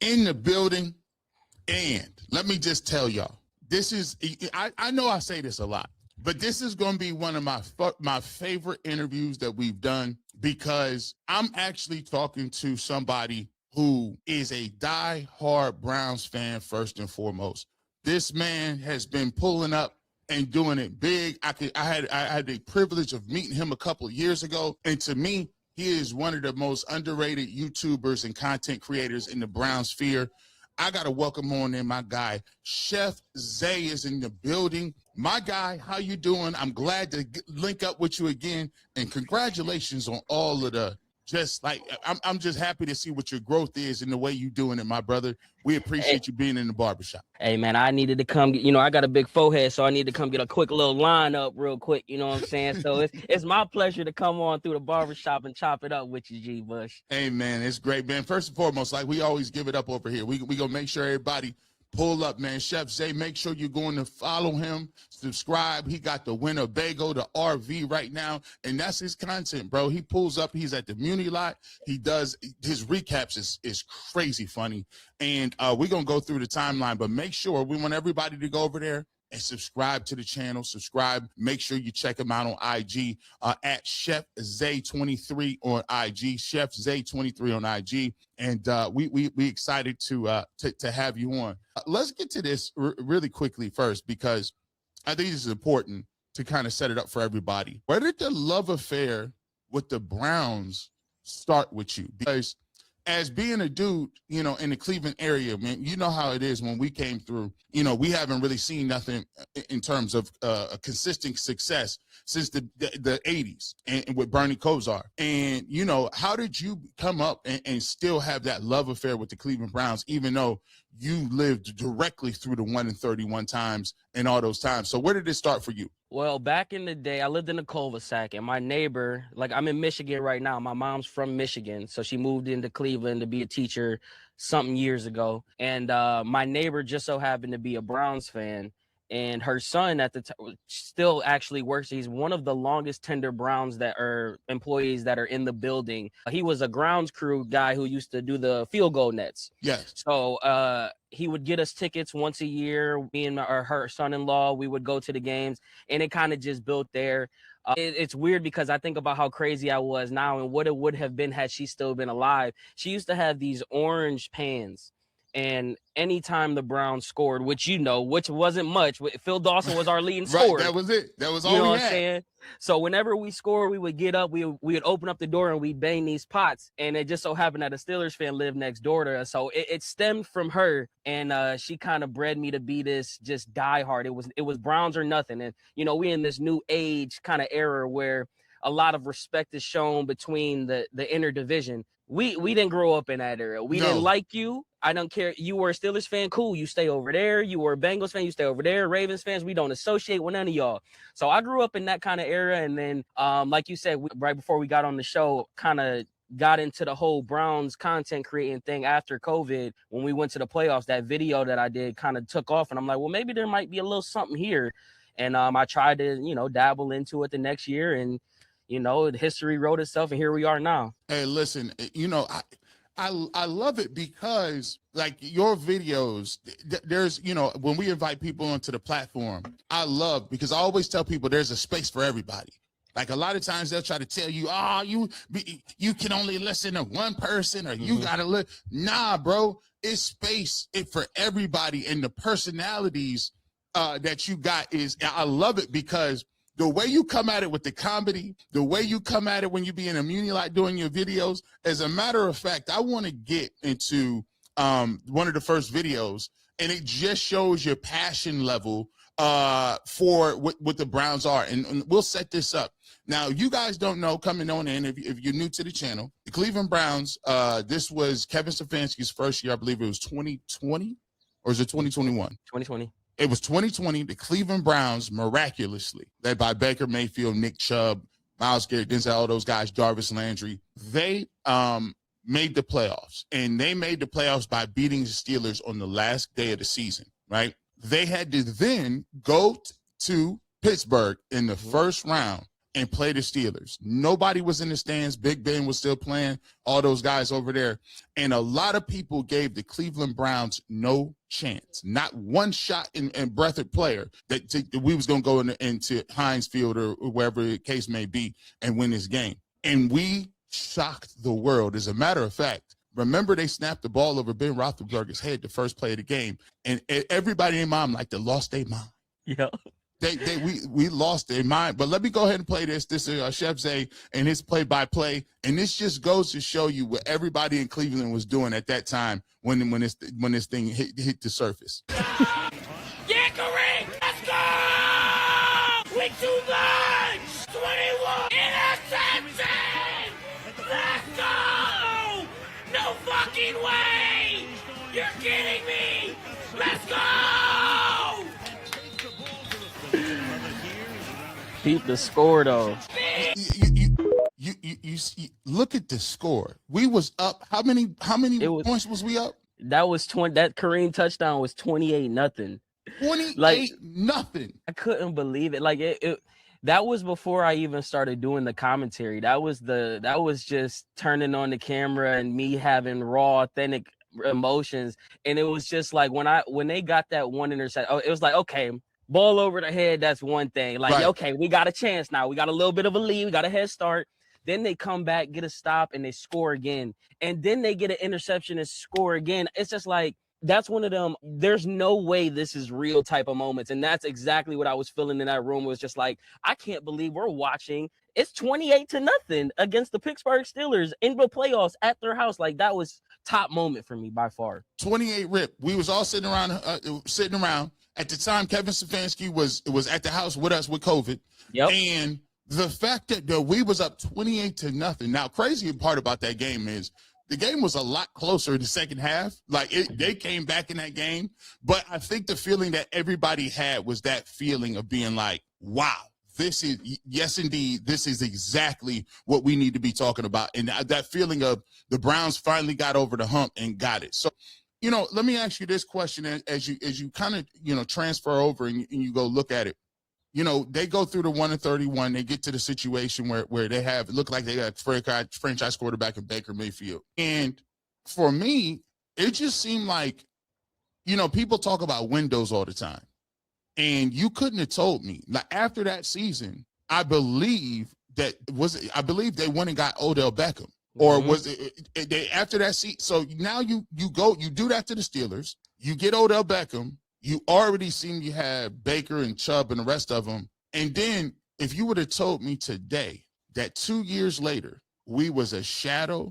in the building. And let me just tell y'all, this is, I know I say this a lot, but this is going to be one of my favorite interviews that we've done, because I'm actually talking to somebody who is a die-hard Browns fan first and foremost. This man has been pulling up and doing it big. I had the privilege of meeting him a couple of years ago, and to me, he is one of the most underrated YouTubers and content creators in the Brown sphere. I got to welcome on in my guy. Chef Zae is in the building. My guy, how you doing? I'm glad to link up with you again, and congratulations on all of the, I'm just happy to see what your growth is and the way you doing it, my brother. We appreciate you being in the barbershop. Hey, man, I needed to come, I got a big forehead, so I need to come get a quick little line up real quick, you know what I'm saying? So it's my pleasure to come on through the barbershop and chop it up with you, G. Bush. Hey, man, it's great, man. First and foremost, like we always give it up over here. We going to make sure everybody pull up, man. Chef Zae, make sure you're going to follow him, subscribe. He got the Winnebago, the RV right now, and that's his content, bro. He pulls up. He's at the Muni Lot. He does his recaps is crazy funny, and we're gonna go through the timeline. But make sure we want everybody to go over there and subscribe to the channel. Subscribe. Make sure you check him out on IG at Chef Zae 23 on IG. Chef Zae 23 on IG, and we excited to have you on. Let's get to this really quickly first, because I think this is important to kind of set it up for everybody. Where did the love affair with the Browns start with you? Because as being a dude, in the Cleveland area, man, you know how it is when we came through. We haven't really seen nothing in terms of a consistent success since the 80s and with Bernie Kosar. And, how did you come up and still have that love affair with the Cleveland Browns, even though you lived directly through the 1-31 times and all those times? So where did it start for you? Well, back in the day, I lived in a cul-de-sac, and my neighbor, I'm in Michigan right now. My mom's from Michigan, so she moved into Cleveland to be a teacher something years ago. And my neighbor just so happened to be a Browns fan, and her son at the time still actually works. He's one of the longest tender Browns that are employees that are in the building. He was a grounds crew guy who used to do the field goal nets. Yes. So he would get us tickets once a year. Me and her son-in-law, we would go to the games, and it kind of just built there. It's weird because I think about how crazy I was now and what it would have been had she still been alive. She used to have these orange pans, and anytime the Browns scored, which wasn't much, Phil Dawson was our leading scorer. That was it. That was all you know we what had. I'm saying? So whenever we scored, we would get up, we would open up the door, and we'd bang these pots. And it just so happened that a Steelers fan lived next door to us. So it stemmed from her, and she kind of bred me to be this just diehard. It was Browns or nothing. And, we in this new age kind of era where a lot of respect is shown between the inner division. We didn't grow up in that era. We didn't like you. I don't care. You were a Steelers fan, cool. You stay over there. You were a Bengals fan, you stay over there. Ravens fans, we don't associate with none of y'all. So I grew up in that kind of era. And then, like you said, right before we got on the show, kind of got into the whole Browns content creating thing after COVID. When we went to the playoffs, that video that I did kind of took off. And I'm like, well, maybe there might be a little something here. And I tried to, dabble into it the next year. And, history wrote itself, and here we are now. Hey, listen, I love it because, like, your videos, there's, when we invite people onto the platform, I love, because I always tell people there's a space for everybody. Like, a lot of times they'll try to tell you, you can only listen to one person, or you got to look. Nah, bro, it's space for everybody. And the personalities that you got I love it, because the way you come at it with the comedy, the way you come at it when you be in a Muni Lot doing your videos, as a matter of fact, I want to get into one of the first videos, and it just shows your passion level for what the Browns are. And we'll set this up. Now, you guys don't know, coming on in, if you're new to the channel, the Cleveland Browns, this was Kevin Stefanski's first year. I believe it was 2020, or is it 2021? 2020. It was 2020. The Cleveland Browns, miraculously, led by Baker Mayfield, Nick Chubb, Myles Garrett, Denzel, all those guys, Jarvis Landry, they made the playoffs. And they made the playoffs by beating the Steelers on the last day of the season, right? They had to then go to Pittsburgh in the first round and play the Steelers. Nobody was in the stands. Big Ben was still playing, all those guys over there. And a lot of people gave the Cleveland Browns no chance. Not one shot in breath of player that we was going to go into Heinz Field or wherever the case may be and win this game. And we shocked the world. As a matter of fact, remember they snapped the ball over Ben Roethlisberger's head the first play of the game. And everybody in mind like they lost their mind. Yeah. We lost their mind. But let me go ahead and play this. This is Chef Zae and his play-by-play. And this just goes to show you what everybody in Cleveland was doing at that time when this thing hit the surface. Yeah, correct. Let's go! We too much! 21 interception! Let's go! No fucking way! You're kidding me! Let's go! Beat the score though. You look at the score. We was up. How many points was we up? That was 20. That Kareem touchdown was 28-0. 28-0. I couldn't believe it. Like it that was before I even started doing the commentary. That was just turning on the camera and me having raw, authentic emotions. And it was just like when they got that one interception, it was like, okay, ball over the head, that's one thing. Like, right. Okay, we got a chance now. We got a little bit of a lead. We got a head start. Then they come back, get a stop, and they score again. And then they get an interception and score again. It's just like, that's one of them, there's no way this is real type of moments. And that's exactly what I was feeling in that room. It was just like, I can't believe we're watching. It's 28-0 against the Pittsburgh Steelers in the playoffs at their house. Like, that was top moment for me by far. 28 rip. We was all sitting around. At the time, Kevin Stefanski was at the house with us with COVID. Yep. And the fact that we was up 28-0. Now, crazy part about that game is the game was a lot closer in the second half. Like they came back in that game. But I think the feeling that everybody had was that feeling of being like, wow, yes, indeed, this is exactly what we need to be talking about. And that feeling of the Browns finally got over the hump and got it. So, let me ask you this question as you kind of, transfer over and you go look at it. They go through the 1-31. They get to the situation where they look like they got franchise quarterback in Baker Mayfield. And for me, it just seemed like, people talk about windows all the time. And you couldn't have told me. Like after that season, I believe they went and got Odell Beckham. Or was it they after that seat? So now you do that to the Steelers. You get Odell Beckham. You already seem you had Baker and Chubb and the rest of them. And then if you would have told me today that 2 years later we was a shadow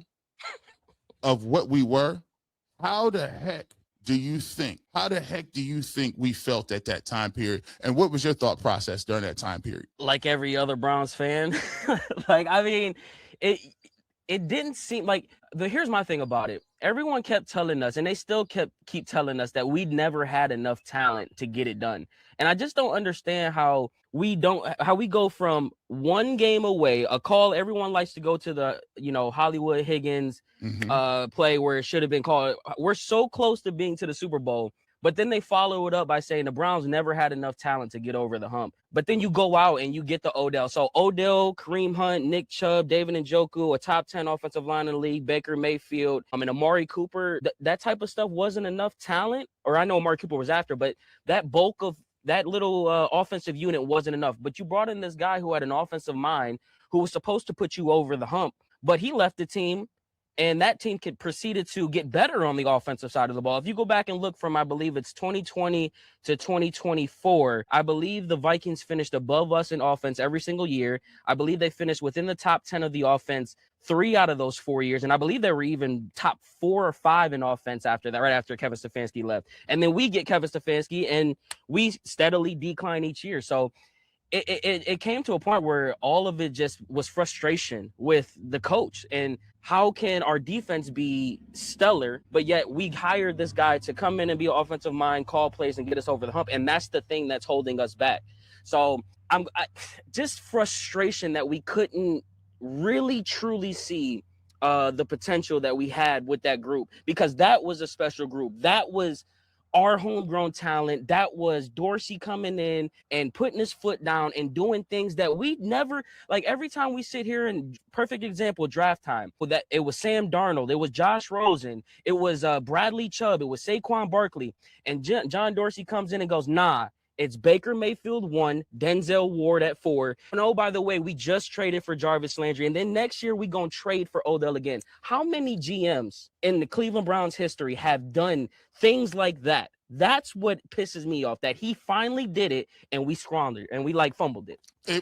of what we were, how the heck do you think we felt at that time period? And what was your thought process during that time period? Like every other Browns fan. Like, I mean, it didn't seem like here's my thing about it. Everyone kept telling us, and they still keep telling us that we'd never had enough talent to get it done. And I just don't understand how we go from one game away, a call everyone likes to go to the, Hollywood Higgins play where it should have been called. We're so close to being to the Super Bowl. But then they follow it up by saying the Browns never had enough talent to get over the hump. But then you go out and you get the Odell. So Odell, Kareem Hunt, Nick Chubb, David Njoku, a top 10 offensive line in the league, Baker Mayfield, and Amari Cooper. That type of stuff wasn't enough talent. Or I know Amari Cooper was after, but that bulk of that little offensive unit wasn't enough. But you brought in this guy who had an offensive mind who was supposed to put you over the hump. But he left the team. And that team proceeded to get better on the offensive side of the ball. If you go back and look from, I believe it's 2020 to 2024, I believe the Vikings finished above us in offense every single year. I believe they finished within the top 10 of the offense 3 out of those 4 years. And I believe they were even top 4 or 5 in offense after that, right after Kevin Stefanski left. And then we get Kevin Stefanski and we steadily decline each year. So it came to a point where all of it just was frustration with the coach. And how can our defense be stellar, but yet we hired this guy to come in and be an offensive mind, call plays, and get us over the hump? And that's the thing that's holding us back. So just frustration that we couldn't really truly see the potential that we had with that group, because that was a special group. That was our homegrown talent. That was Dorsey coming in and putting his foot down and doing things that we never, like every time we sit here, and perfect example, draft time, with that, it was Sam Darnold, it was Josh Rosen, it was Bradley Chubb, it was Saquon Barkley, and John Dorsey comes in and goes, nah, it's Baker Mayfield 1, Denzel Ward at 4. And oh, by the way, we just traded for Jarvis Landry. And then next year, we going to trade for Odell again. How many GMs in the Cleveland Browns history have done things like that? That's what pisses me off, that he finally did it and we squandered and we fumbled it.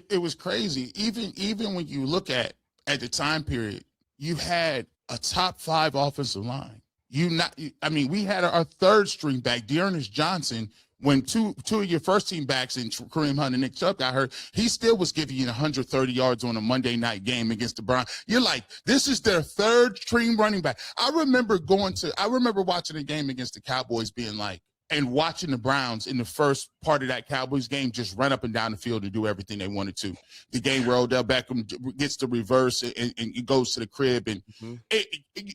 It was crazy. Even when you look at the time period, you had a top 5 offensive line. We had our third string back, Dearness Johnson. When two of your first team backs in Kareem Hunt and Nick Chubb got hurt, he still was giving you 130 yards on a Monday night game against the Browns. You're like, this is their third string running back. I remember watching a game against the Cowboys and watching the Browns in the first part of that Cowboys game just run up and down the field and do everything they wanted to. The game where Odell Beckham gets the reverse and goes to the crib. And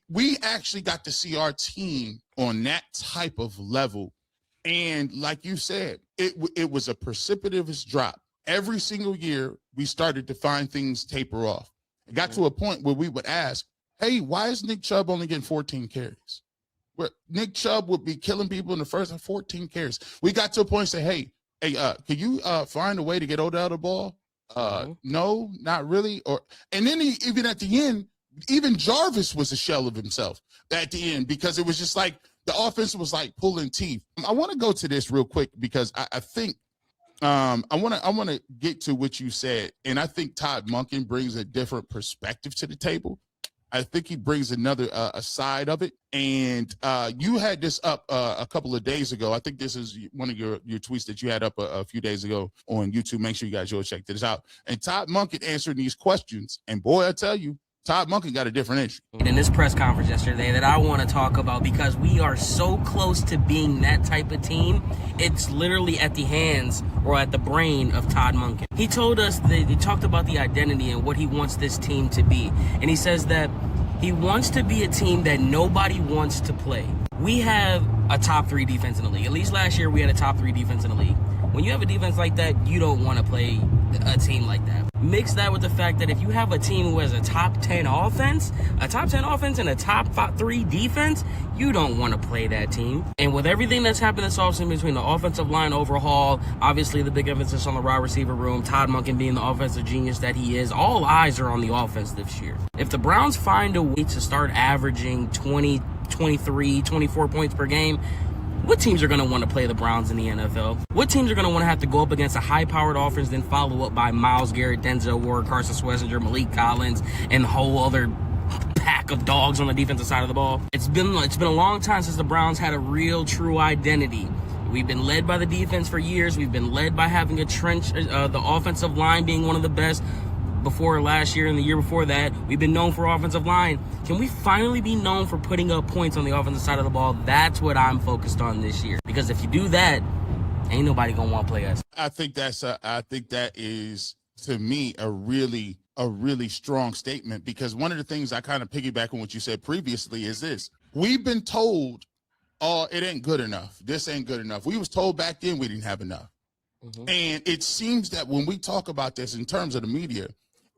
we actually got to see our team on that type of level. And like you said, it was a precipitous drop. Every single year, we started to find things taper off. It got to a point where we would ask, hey, why is Nick Chubb only getting 14 carries? Where Nick Chubb would be killing people in the first 14 carries. We got to a point and say, hey, can you find a way to get Odell the ball? No, not really. And then even at the end, even Jarvis was a shell of himself at the end, because it was just like, the offense was like pulling teeth. I want to go to this real quick because I think I want to get to what you said, and I think Todd Monken brings a different perspective to the table. I think he brings another a side of it. And you had this up a couple of days ago. I think this is one of your tweets that you had up a few days ago on YouTube. Make sure you guys go check this out. And Todd Monken answering these questions. And boy, I tell you, Todd Monken got a different entry. In this press conference yesterday that I want to talk about, because we are so close to being that type of team, it's literally at the hands or at the brain of Todd Monken. He told us that he talked about the identity and what he wants this team to be. And he says that he wants to be a team that nobody wants to play. We have a top 3 defense in the league. At least last year we had a top 3 defense in the league. When you have a defense like that, you don't want to play a team like that. Mix that with the fact that if you have a team who has a top 10 offense and a top 3 defense, you don't want to play that team. And with everything that's happened this offseason between the offensive line overhaul, obviously the big emphasis on the wide receiver room, Todd Monken being the offensive genius that he is, all eyes are on the offense this year. If the Browns find a way to start averaging 20, 23, 24 points per game, what teams are going to want to play the Browns in the NFL? What teams are going to want to have to go up against a high-powered offense, then follow up by Myles Garrett, Denzel Ward, Carson Schwarzenegger, Malik Collins, and the whole other pack of dogs on the defensive side of the ball? It's been a long time since the Browns had a real, true identity. We've been led by the defense for years. We've been led by having a trench, the offensive line being one of the best. Before last year and the year before that, we've been known for offensive line. Can we finally be known for putting up points on the offensive side of the ball? That's what I'm focused on this year. Because if you do that, ain't nobody gonna want to play us. I think that is, to me, a really strong statement, because one of the things I kind of piggyback on what you said previously is this. We've been told, oh, it ain't good enough. This ain't good enough. We was told back then we didn't have enough. And it seems that when we talk about this in terms of the media,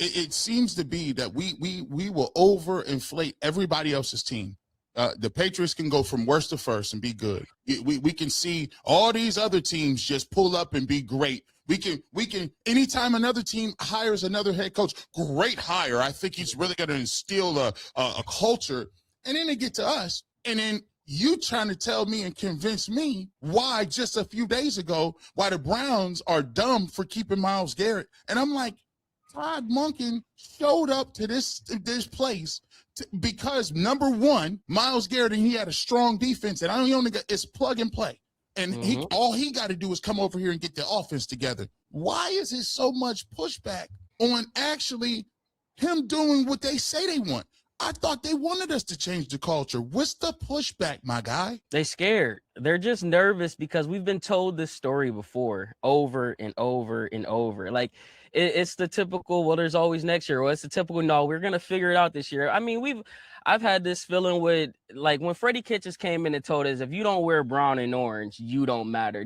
it seems to be that we will overinflate everybody else's team. The Patriots can go from worst to first and be good. We can see all these other teams just pull up and be great. We can anytime another team hires another head coach, great hire. I think he's really going to instill a culture. And then they get to us, and then you trying to tell me and convince me why just a few days ago, why the Browns are dumb for keeping Myles Garrett. And I'm like, Todd Monken showed up to this place because, number one, Myles Garrett, and he had a strong defense, and it's plug and play. And all he got to do is come over here and get the offense together. Why is it so much pushback on actually him doing what they say they want? I thought they wanted us to change the culture. What's the pushback, my guy? They scared. They're just nervous because we've been told this story before, over and over and over. Like it's the typical, well, there's always next year. Well, it's the typical, no, we're gonna figure it out this year. I mean, I've had this feeling with, like, when Freddie Kitchens came in and told us, if you don't wear brown and orange, you don't matter.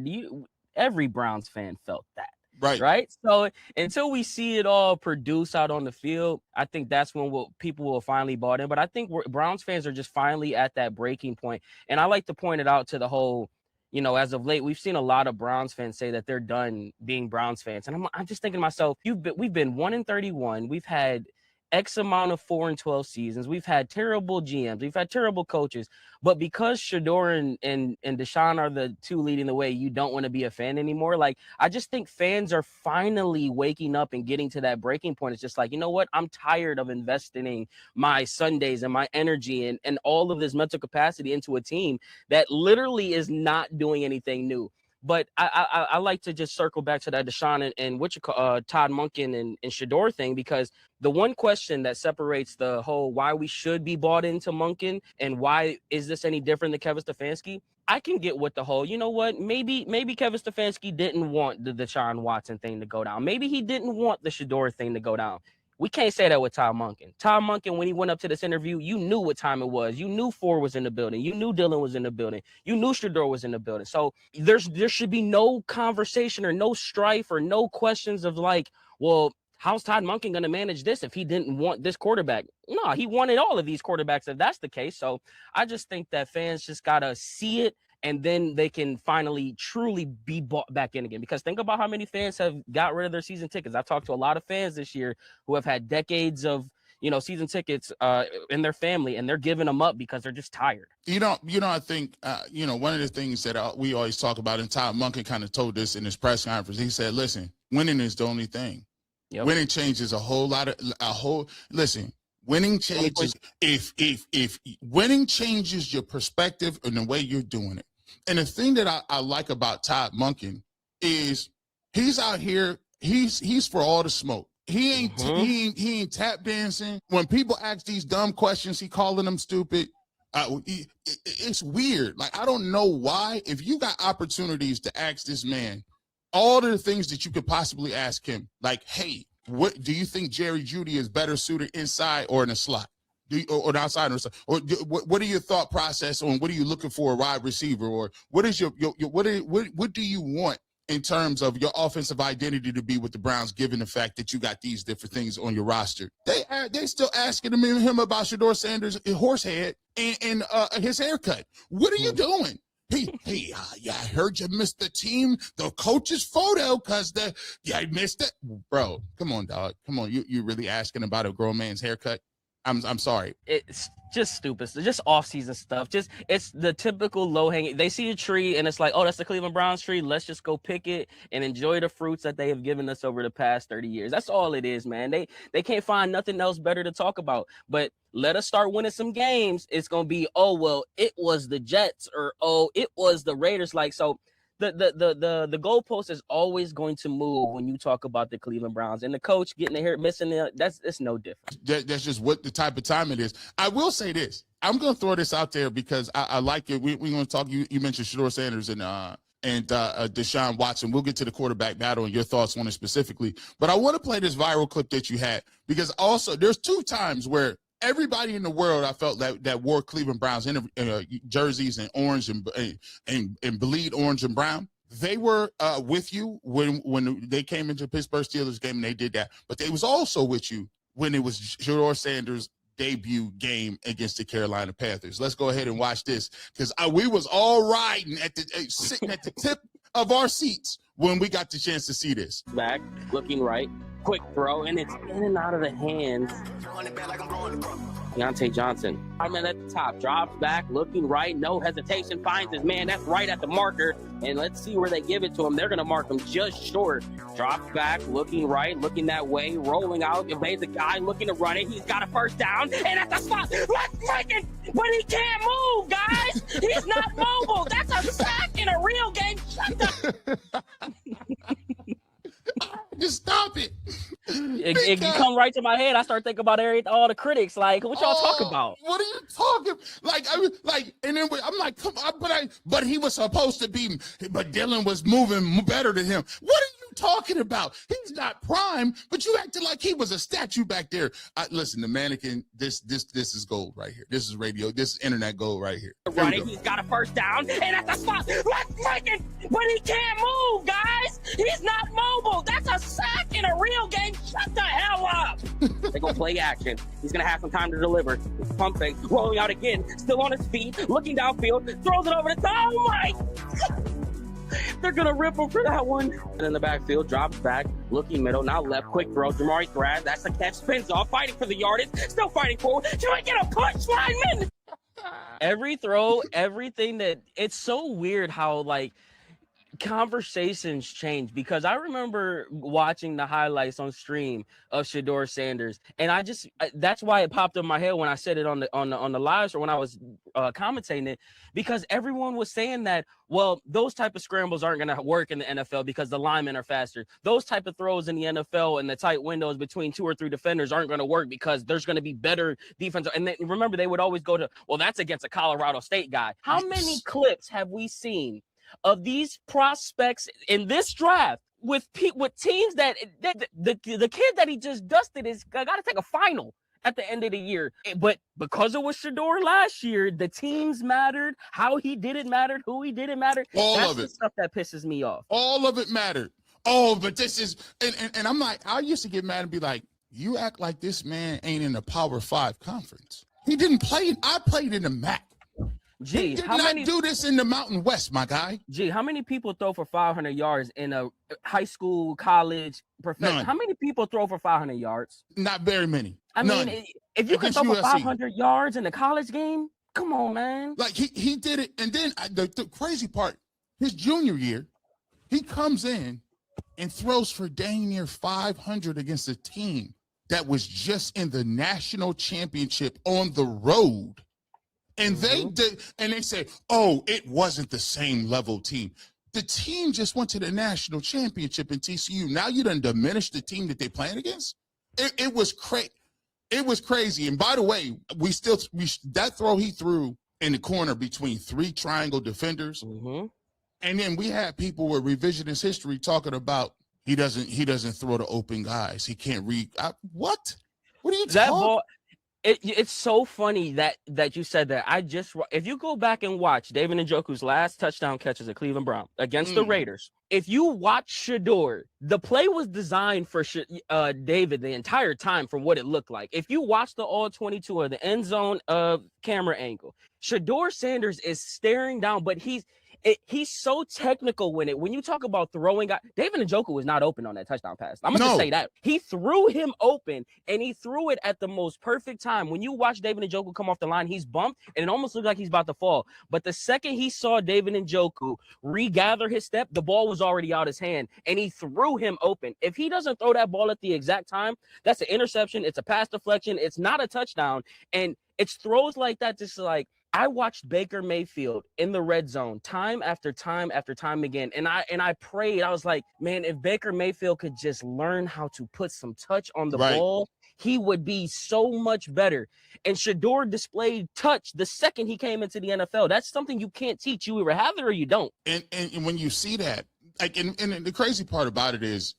Every Browns fan felt that. Right. So until we see it all produce out on the field, I think that's when people will finally bought in. But I think Browns fans are just finally at that breaking point. And I like to point it out to the whole, as of late, we've seen a lot of Browns fans say that they're done being Browns fans. And I'm just thinking to myself, we've been 1-31. We've had X amount of 4-12 seasons. We've had terrible GMs. We've had terrible coaches. But because Shedeur and Deshaun are the two leading the way, you don't want to be a fan anymore. Like, I just think fans are finally waking up and getting to that breaking point. It's just like, you know what? I'm tired of investing my Sundays and my energy and all of this mental capacity into a team that literally is not doing anything new. But I like to just circle back to that Deshaun and Todd Monken and Shedeur thing, because the one question that separates the whole why we should be bought into Monken and why is this any different than Kevin Stefanski, I can get with the whole, you know what, maybe Kevin Stefanski didn't want the Deshaun Watson thing to go down. Maybe he didn't want the Shedeur thing to go down. We can't say that with Todd Monken. Todd Monken, when he went up to this interview, you knew what time it was. You knew Ford was in the building. You knew Dylan was in the building. You knew Shedeur was in the building. So there should be no conversation or no strife or no questions of like, well, how's Todd Monken going to manage this if he didn't want this quarterback? No, he wanted all of these quarterbacks if that's the case. So I just think that fans just got to see it, and then they can finally truly be bought back in again. Because think about how many fans have got rid of their season tickets. I've talked to a lot of fans this year who have had decades of, season tickets in their family, and they're giving them up because they're just tired. I think, one of the things that we always talk about, and Todd Monken kind of told this in his press conference, he said, listen, winning is the only thing. Yep. Winning changes listen, winning changes, if winning changes your perspective and the way you're doing it. And the thing that I like about Todd Monken is he's out here, he's for all the smoke. He ain't tap dancing. When people ask these dumb questions, he calling them stupid. It's weird. Like, I don't know why. If you got opportunities to ask this man all the things that you could possibly ask him, like, hey, what do you think Jerry Jeudy is better suited inside or in a slot? Or outside, or what are your thought process on what are you looking for a wide receiver, or what is your what do you want in terms of your offensive identity to be with the Browns, given the fact that you got these different things on your roster? They still asking him about Shedeur Sanders' horse head and his haircut. What are you doing? Hey, I heard you missed the coach's photo because I missed it. Bro, come on, dog. Come on. You really asking about a grown man's haircut? I'm sorry. It's just stupid. It's just off-season stuff. It's the typical low-hanging. They see a tree and it's like, oh, that's the Cleveland Browns tree. Let's just go pick it and enjoy the fruits that they have given us over the past 30 years. That's all it is, man. They can't find nothing else better to talk about. But let us start winning some games. It's gonna be, oh, well, it was the Jets, or oh, it was the Raiders. Like, so the goalpost is always going to move when you talk about the Cleveland Browns, and the coach getting the hair missing it. It's no different. That's just what the type of time it is. I will say this. I'm going to throw this out there because I like it. We're going to talk. You mentioned Shedeur Sanders and Deshaun Watson. We'll get to the quarterback battle and your thoughts on it specifically. But I want to play this viral clip that you had, because also there's two times where everybody in the world, I felt that wore Cleveland Browns jerseys and orange and bleed orange and brown. They were with you when they came into the Pittsburgh Steelers game and they did that. But they was also with you when it was Shedeur Sanders' debut game against the Carolina Panthers. Let's go ahead and watch this, because we was all riding sitting at the tip of our seats when we got the chance to see this. Back, looking right, quick throw, and it's in and out of the hands. Deontay Johnson. I'm at the top, drops back, looking right, no hesitation, finds his man. That's right at the marker, and let's see where they give it to him. They're going to mark him just short. Drops back, looking right, looking that way, rolling out, evades the guy, looking to run it. He's got a first down, and at the spot, let's make it, but he can't move, guys. He's not mobile. That's a sack in a real game. Shut up. Just stop it. it come right to my head. I start thinking about all the critics. Like, what y'all talking about? What are you talking? And then I'm like, come on, but he was supposed to be, but Dylan was moving better than him. What are you talking about? He's not prime, but you acted like he was a statue back there. Listen, the mannequin, this is gold right here. This is radio. This is internet gold right here. Running, he's got a first down, and at the spot, let's break it, but he can't move, guys. He's not mobile. That's a sack in a real game. Shut the hell up. They go play action. He's gonna have some time to deliver. Pump fake, rolling out again, still on his feet, looking downfield, throws it over the top. Oh my! They're gonna rip him for that one. And in the backfield, drops back, looking middle, now left, quick throw, Jamari grabs, that's the catch, spins off, fighting for the yardage, still fighting forward. Can we get a punch lineman? Every throw, everything it's so weird how like conversations change, because I remember watching the highlights on stream of Shedeur Sanders, and that's why it popped up in my head when I said it on the lives or when I was commentating it, because everyone was saying that, well, those type of scrambles aren't going to work in the NFL because the linemen are faster. Those type of throws in the NFL and the tight windows between 2 or 3 defenders aren't going to work because there's going to be better defense. And then, remember, they would always go to, well, that's against a Colorado State guy. How many clips have we seen of these prospects in this draft with teams that the kid that he just dusted is got to take a final at the end of the year? But because it was Shedeur last year, the teams mattered, how he did it mattered, who he didn't matter. That's the stuff that pisses me off. All of it mattered. Oh, but this is, and I'm like, I used to get mad and be like, you act like this man ain't in a Power 5 conference. He didn't play. I played in the MAC. He did not do this in the Mountain West, my guy. How many people throw for 500 yards in a high school, college, professional? None. How many people throw for 500 yards? Not very many. I None. mean, if you can throw for 500 yards in a college game, come on, man. Like, he did it. And then the crazy part, his junior year, he comes in and throws for dang near 500 against a team that was just in the national championship on the road. And they did, and they say, oh, it wasn't the same level team. The team just went to the national championship in TCU. Now you done diminished the team that they playing against. It was crazy. It was crazy. And by the way, that throw he threw in the corner between 3 triangle defenders. And then we had people with revisionist history talking about he doesn't throw to open guys. He can't read. What? What are you talking about? It's so funny that you said that. If you go back and watch David Njoku's last touchdown catch as a Cleveland Brown against the Raiders, if you watch Shedeur, the play was designed for David the entire time from what it looked like. If you watch the all 22 or the end zone camera angle, Shedeur Sanders is staring down, but he's so technical when you talk about throwing. David Njoku was not open on that touchdown pass. I'm going to say that. He threw him open, and he threw it at the most perfect time. When you watch David Njoku come off the line, he's bumped, and it almost looked like he's about to fall. But the second he saw David Njoku regather his step, the ball was already out his hand, and he threw him open. If he doesn't throw that ball at the exact time, that's an interception. It's a pass deflection. It's not a touchdown. And it's throws like that, just like, I watched Baker Mayfield in the red zone time after time after time again. And I prayed. I was like, man, if Baker Mayfield could just learn how to put some touch on the ball, he would be so much better. And Shedeur displayed touch the second he came into the NFL. That's something you can't teach. You either have it or you don't. And when you see that, like, and the crazy part about it is,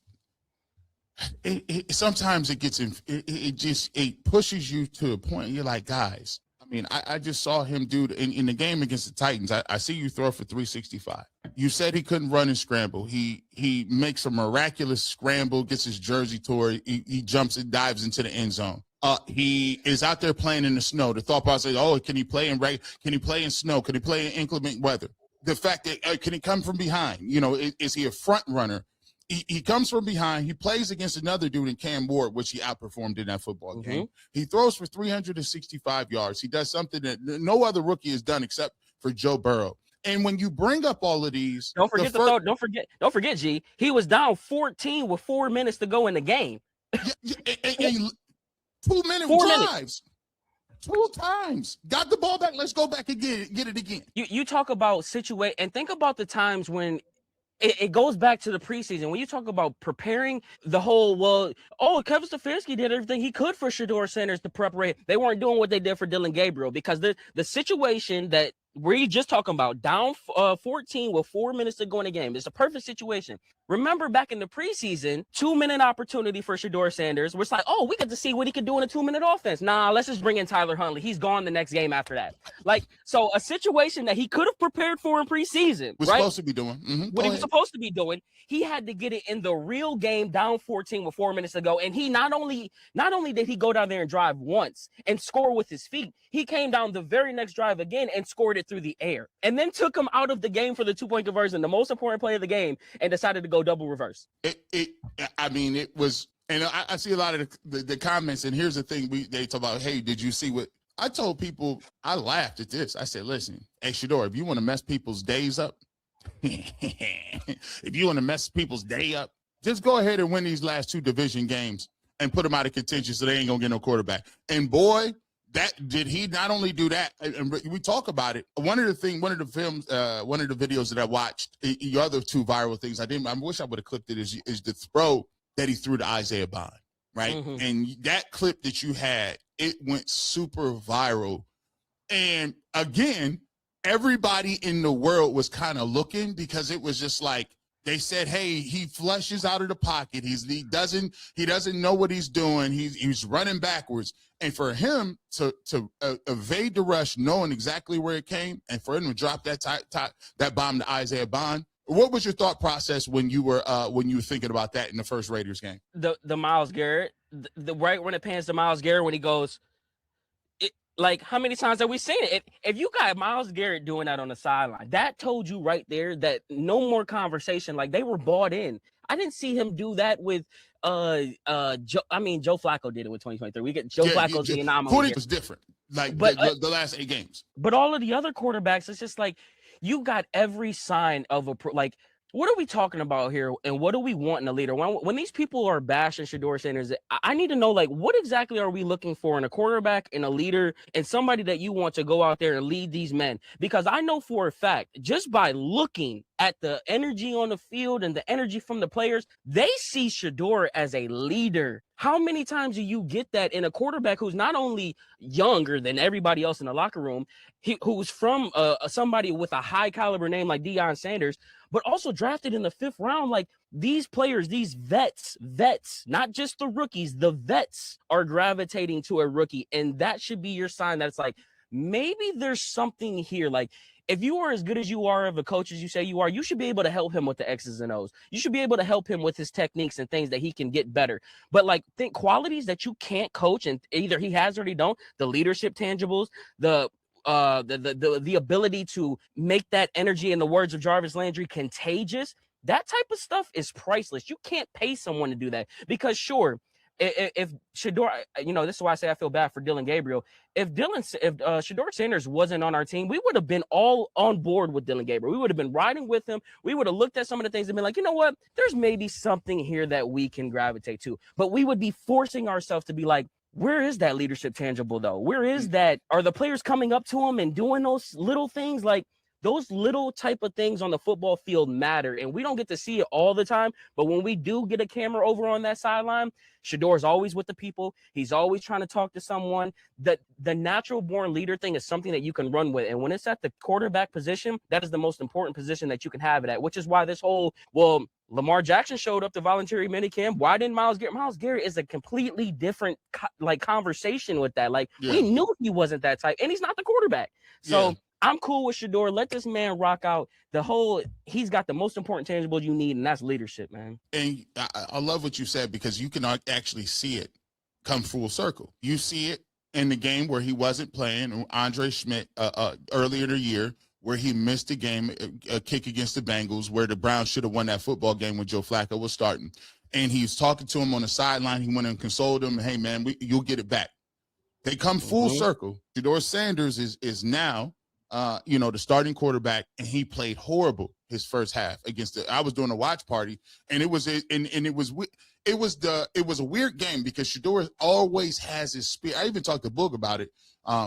sometimes it gets it pushes you to a point. You're like, guys. I mean, I just saw him do in the game against the Titans. I see you throw for 365. You said he couldn't run and scramble. He makes a miraculous scramble, gets his jersey tore. He jumps and dives into the end zone. He is out there playing in the snow. The thought process is, oh, can he play in rain? Can he play in snow? Can he play in inclement weather? The fact that can he come from behind? You know, is he a front runner? He comes from behind. He plays against another dude in Cam Ward, which he outperformed in that football game. He throws for 365 yards. He does something that no other rookie has done except for Joe Burrow. And when you bring up all of these, don't forget, G. He was down 14 with 4 minutes to go in the game. And 2 minute drives. 2 times. Got the ball back. Let's go back and get it again. You talk about situate and think about the times when it goes back to the preseason. When you talk about preparing the whole, Kevin Stefanski did everything he could for Shedeur Sanders to prepare. They weren't doing what they did for Dylan Gabriel, because the situation that we're just talking about, down 14 with 4 minutes to go in the game, it's a perfect situation. Remember back in the preseason, 2-minute opportunity for Shedeur Sanders. We're like, oh, we get to see what he could do in a 2-minute offense. Nah, let's just bring in Tyler Huntley. He's gone the next game after that. Like, so a situation that he could have prepared for in preseason, Was right? supposed to be doing. What he was supposed to be doing, he had to get it in the real game, down 14 with 4 minutes to go. And he not only did he go down there and drive once and score with his feet, he came down the very next drive again and scored it through the air, and then took him out of the game for the 2-point conversion, the most important play of the game, and decided to go double reverse. It was, and I see a lot of the comments, and here's the thing, they talk about, hey, did you see what I told people? I laughed at this. I said, listen, hey, Shedeur, if you want to mess people's days up, if you want to mess people's day up, just go ahead and win these last 2 division games and put them out of contention so they ain't gonna get no quarterback. And boy, did he not only do that, and we talk about it. One of the videos that I watched, your other 2 viral things, I wish I would have clipped it, is the throw that he threw to Isaiah Bond, right? Mm-hmm. And that clip that you had, it went super viral. And again, everybody in the world was kind of looking, because it was just like, they said, hey, he flushes out of the pocket. He doesn't know what he's doing. He's running backwards. And for him to evade the rush, knowing exactly where it came, and for him to drop that bomb to Isaiah Bond, what was your thought process when you were thinking about that in the first Raiders game? The Myles Garrett, the right when it pans to Myles Garrett when he goes, like, how many times have we seen it? If you got Myles Garrett doing that on the sideline, that told you right there that no more conversation. Like, they were bought in. I didn't see him do that with Joe Flacco did it with 2023. We get Joe Flacco's the anomaly. It was different. Like, but the last 8 games. But all of the other quarterbacks, it's just like, you got every sign of what are we talking about here, and what do we want in a leader? When these people are bashing Shedeur Sanders, I need to know, like, what exactly are we looking for in a quarterback, in a leader, and somebody that you want to go out there and lead these men? Because I know for a fact, just by looking at the energy on the field and the energy from the players, they see Shedeur as a leader. How many times do you get that in a quarterback who's not only younger than everybody else in the locker room, who's from somebody with a high caliber name like Deion Sanders, but also drafted in the 5th round? Like, these players, these vets, not just the rookies, the vets are gravitating to a rookie. And that should be your sign that it's like, maybe there's something here. Like, if you are as good as you are of a coach as you say you are, you should be able to help him with the X's and O's. You should be able to help him with his techniques and things that he can get better. But, like, think qualities that you can't coach, and either he has or he don't, the leadership tangibles, the ability to make that energy, in the words of Jarvis Landry, contagious. That type of stuff is priceless. You can't pay someone to do that, because sure, if Shedeur, this is why I say I feel bad for Dylan Gabriel. If Shedeur Sanders wasn't on our team, we would have been all on board with Dylan Gabriel. We would have been riding with him. We would have looked at some of the things and been like, you know what? There's maybe something here that we can gravitate to. But we would be forcing ourselves to be like, where is that leadership tangible, though? Where is that? Are the players coming up to him and doing those little things? Like, those little type of things on the football field matter, and we don't get to see it all the time. But when we do get a camera over on that sideline, Shedeur's always with the people. He's always trying to talk to someone. The natural born leader thing is something that you can run with. And when it's at the quarterback position, that is the most important position that you can have it at, which is why this whole, Lamar Jackson showed up to voluntary minicamp. Why didn't Myles Garrett? Myles Garrett is a completely different conversation with that. Like, we knew he wasn't that type, and he's not the quarterback. So I'm cool with Shedeur. Let this man rock out. He's got the most important tangible you need, and that's leadership, man. And I love what you said, because you can actually see it come full circle. You see it in the game where he wasn't playing, Andre Schmidt, earlier in the year, where he missed a game, a kick against the Bengals, where the Browns should have won that football game when Joe Flacco was starting. And he was talking to him on the sideline. He went and consoled him. Hey, man, you'll get it back. They come full circle. Shedeur Sanders is now the starting quarterback, and he played horrible his first half against I was doing a watch party, and it was a weird game, because Shedeur always has his spirit. I even talked to Boog about it,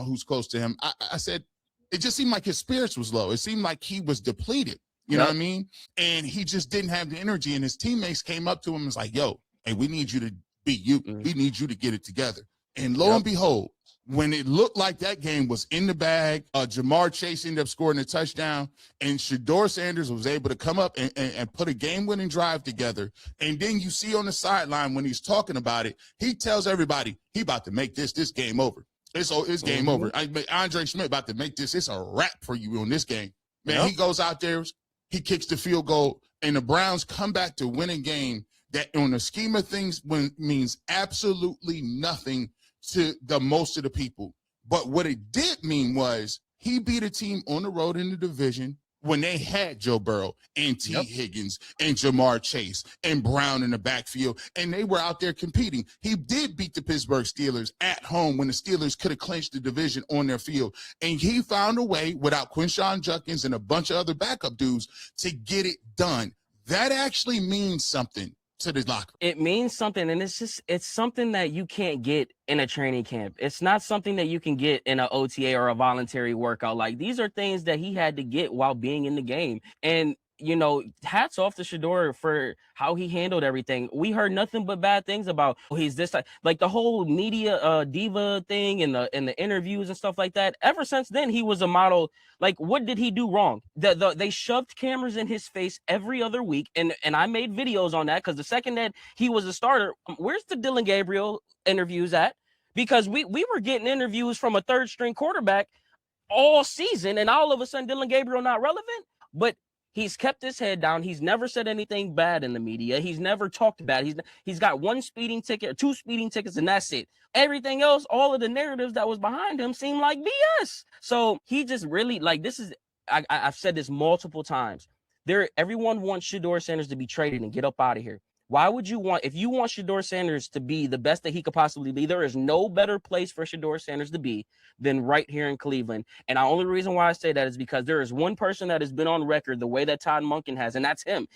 who's close to him. I said, it just seemed like his spirits was low. It seemed like he was depleted. You know what I mean? And he just didn't have the energy. And his teammates came up to him and was like, yo, hey, we need you to be you. We need you to get it together. And lo and behold, when it looked like that game was in the bag, Jamar Chase ended up scoring a touchdown, and Shedeur Sanders was able to come up and put a game-winning drive together. And then you see on the sideline when he's talking about it, he tells everybody he about to make this game over. It's game over. Andre Schmidt about to make this. It's a wrap for you on this game. Man, he goes out there, he kicks the field goal, and the Browns come back to win a game that on the scheme of things means absolutely nothing to the most of the people. But what it did mean was he beat a team on the road in the division when they had Joe Burrow and T. Higgins and Jamar Chase and Brown in the backfield, and they were out there competing. He did beat the Pittsburgh Steelers at home when the Steelers could have clinched the division on their field. And he found a way without Quinshon Judkins and a bunch of other backup dudes to get it done. That actually means something to the locker. It means something, and it's something that you can't get in a training camp. It's not something that you can get in an OTA or a voluntary workout. Like, these are things that he had to get while being in the game. And you know, hats off to Shedeur for how he handled everything. We heard nothing but bad things about he's this like the whole media diva thing and the interviews and stuff like that. Ever since then, he was a model. Like, what did he do wrong? They shoved cameras in his face every other week, and I made videos on that because the second that he was a starter, where's the Dylan Gabriel interviews at? Because we were getting interviews from a third string quarterback all season, and all of a sudden Dylan Gabriel not relevant. But he's kept his head down. He's never said anything bad in the media. He's never talked bad. He's got one speeding ticket or 2 speeding tickets, and that's it. Everything else, all of the narratives that was behind him seemed like BS. So he just really, like, this is, I've said this multiple times. Everyone wants Shedeur Sanders to be traded and get up out of here. Why would you want, if you want Shedeur Sanders to be the best that he could possibly be, there is no better place for Shedeur Sanders to be than right here in Cleveland. And the only reason why I say that is because there is one person that has been on record the way that Todd Monken has, and that's him.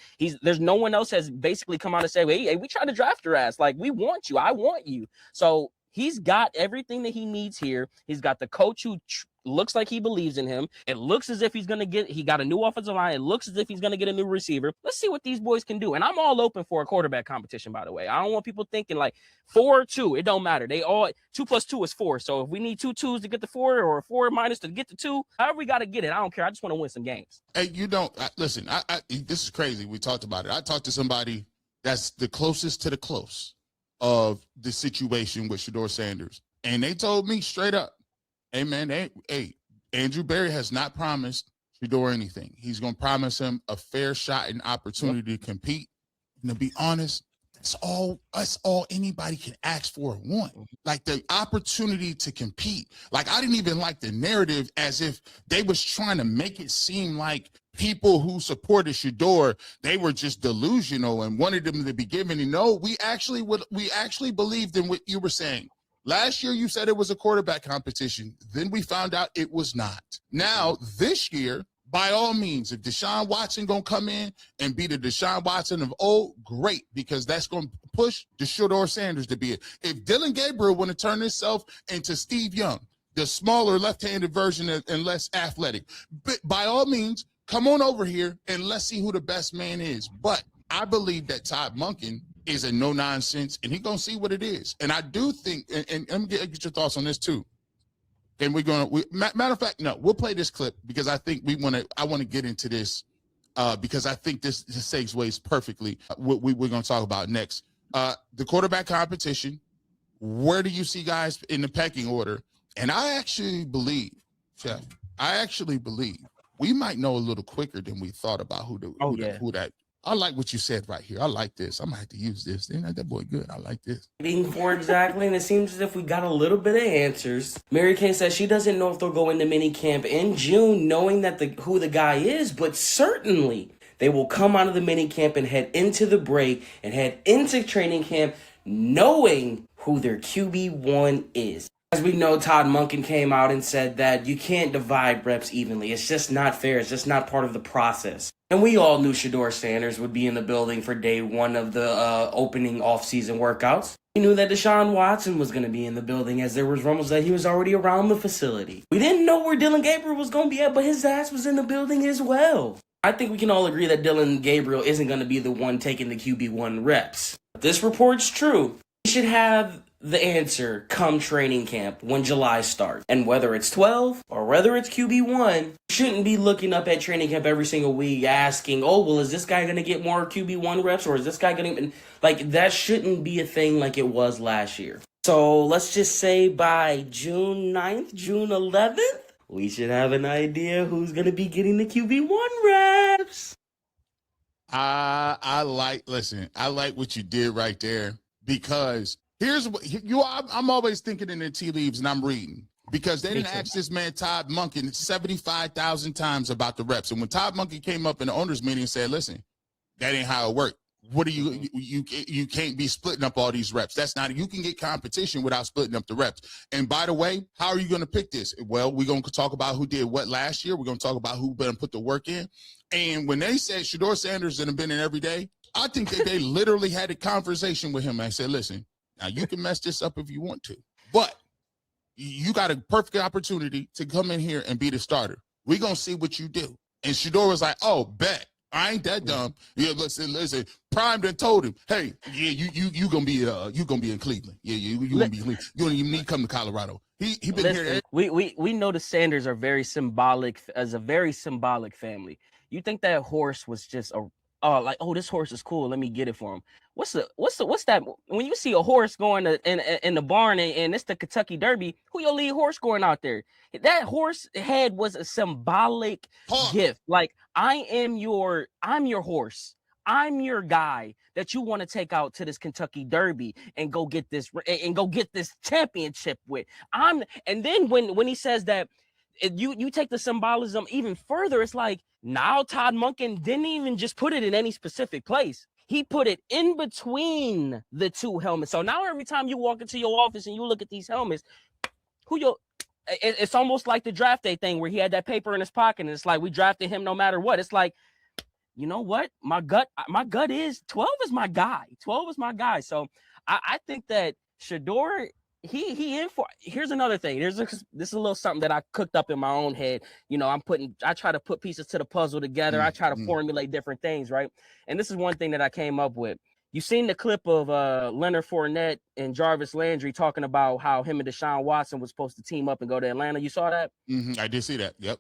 There's no one else has basically come out and say, hey, we tried to draft your ass. Like, we want you. I want you. So he's got everything that he needs here. He's got the coach who looks like he believes in him. It looks as if he got a new offensive line. It looks as if he's going to get a new receiver. Let's see what these boys can do. And I'm all open for a quarterback competition, by the way. I don't want people thinking like 4 or 2. It don't matter. 2 plus 2 is 4. So if we need 2 2s to get the 4 or a 4 minus to get the 2, however we got to get it, I don't care. I just want to win some games. Hey, listen, this is crazy. We talked about it. I talked to somebody that's the closest to the close of the situation with Shedeur Sanders. And they told me straight up, hey, man, Andrew Berry has not promised Shedeur anything. He's going to promise him a fair shot and opportunity to compete. And to be honest, that's all anybody can ask for and want. Like, the opportunity to compete. Like, I didn't even like the narrative as if they was trying to make it seem like people who supported Shedeur, they were just delusional and wanted them to be given. And no, we actually believed in what you were saying. Last year, you said it was a quarterback competition. Then we found out it was not. Now, this year, by all means, if Deshaun Watson going to come in and be the Deshaun Watson of old, great, because that's going to push the Shedeur Sanders to be it. If Dylan Gabriel want to turn himself into Steve Young, the smaller left-handed version and less athletic, but by all means, come on over here and let's see who the best man is. But I believe that Todd Monken is a no-nonsense, and he's going to see what it is. And I do think, and let me get your thoughts on this too. And matter of fact, no, we'll play this clip because I think I want to get into this because I think this segues perfectly what we're going to talk about next. The quarterback competition, where do you see guys in the pecking order? And I actually believe, Chef, we might know a little quicker than we thought about who that. I like what you said right here. I like this. I'm going to have to use this. Ain't that boy good? I like this. Waiting for exactly, and it seems as if we got a little bit of answers. Mary Kay says she doesn't know if they'll go into mini camp in June, knowing that who the guy is, but certainly they will come out of the mini camp and head into the break and head into training camp knowing who their QB1 is. As we know, Todd Monken came out and said that you can't divide reps evenly. It's just not fair. It's just not part of the process. And we all knew Shedeur Sanders would be in the building for day 1 of the opening off-season workouts. We knew that Deshaun Watson was going to be in the building, as there was rumors that he was already around the facility. We didn't know where Dylan Gabriel was going to be at, but his ass was in the building as well. I think we can all agree that Dylan Gabriel isn't going to be the one taking the QB1 reps. If this report's true, we should have the answer come training camp when July starts. And whether it's 12 or whether it's QB1, you shouldn't be looking up at training camp every single week asking, oh, well, is this guy going to get more QB1 reps or is this guy going to... Like, that shouldn't be a thing like it was last year. So let's just say by June 9th, June 11th, we should have an idea who's going to be getting the QB1 reps. I like what you did right there, because here's what I'm always thinking in the tea leaves and I'm reading, because they didn't ask this man Todd Monken 75,000 times about the reps. And when Todd Monken came up in the owners meeting and said, listen, that ain't how it worked. What do you can't be splitting up all these reps. That's not, you can get competition without splitting up the reps. And by the way, how are you going to pick this? Well, we're going to talk about who did what last year. We're going to talk about who better put the work in. And when they said Shedeur Sanders had been in every day, I think that they literally had a conversation with him and said, listen, now you can mess this up if you want to, but you got a perfect opportunity to come in here and be the starter. We're going to see what you do. And Shedeur was like, oh, bet. I ain't that dumb. Yeah, listen. Prime done told him, hey, yeah, you gonna be in Cleveland. Yeah, you gonna be in Cleveland. You don't even need to come to Colorado. He been here. We know the Sanders are very symbolic, as a very symbolic family. You think that horse was just like, oh, this horse is cool, let me get it for him. What's that when you see a horse going in the barn and it's the Kentucky Derby, who your lead horse going out there? That horse head was a symbolic gift. Like, I'm your horse. I'm your guy that you want to take out to this Kentucky Derby and go get this championship with. And then when he says that, you take the symbolism even further, it's like, now Todd Monken didn't even just put it in any specific place. He put it in between the two helmets. So now every time you walk into your office and you look at these helmets, it's almost like the draft day thing where he had that paper in his pocket and it's like, we drafted him no matter what. It's like, you know what? My gut is 12 is my guy. 12 is my guy. So I think that Shedeur, he in for. Here's another thing. This is a little something that I cooked up in my own head. You know, I try to put pieces to the puzzle together. I try to formulate different things, right? And this is one thing that I came up with. You seen the clip of Leonard Fournette and Jarvis Landry talking about how him and Deshaun Watson was supposed to team up and go to Atlanta. You saw that? I did see that. Yep.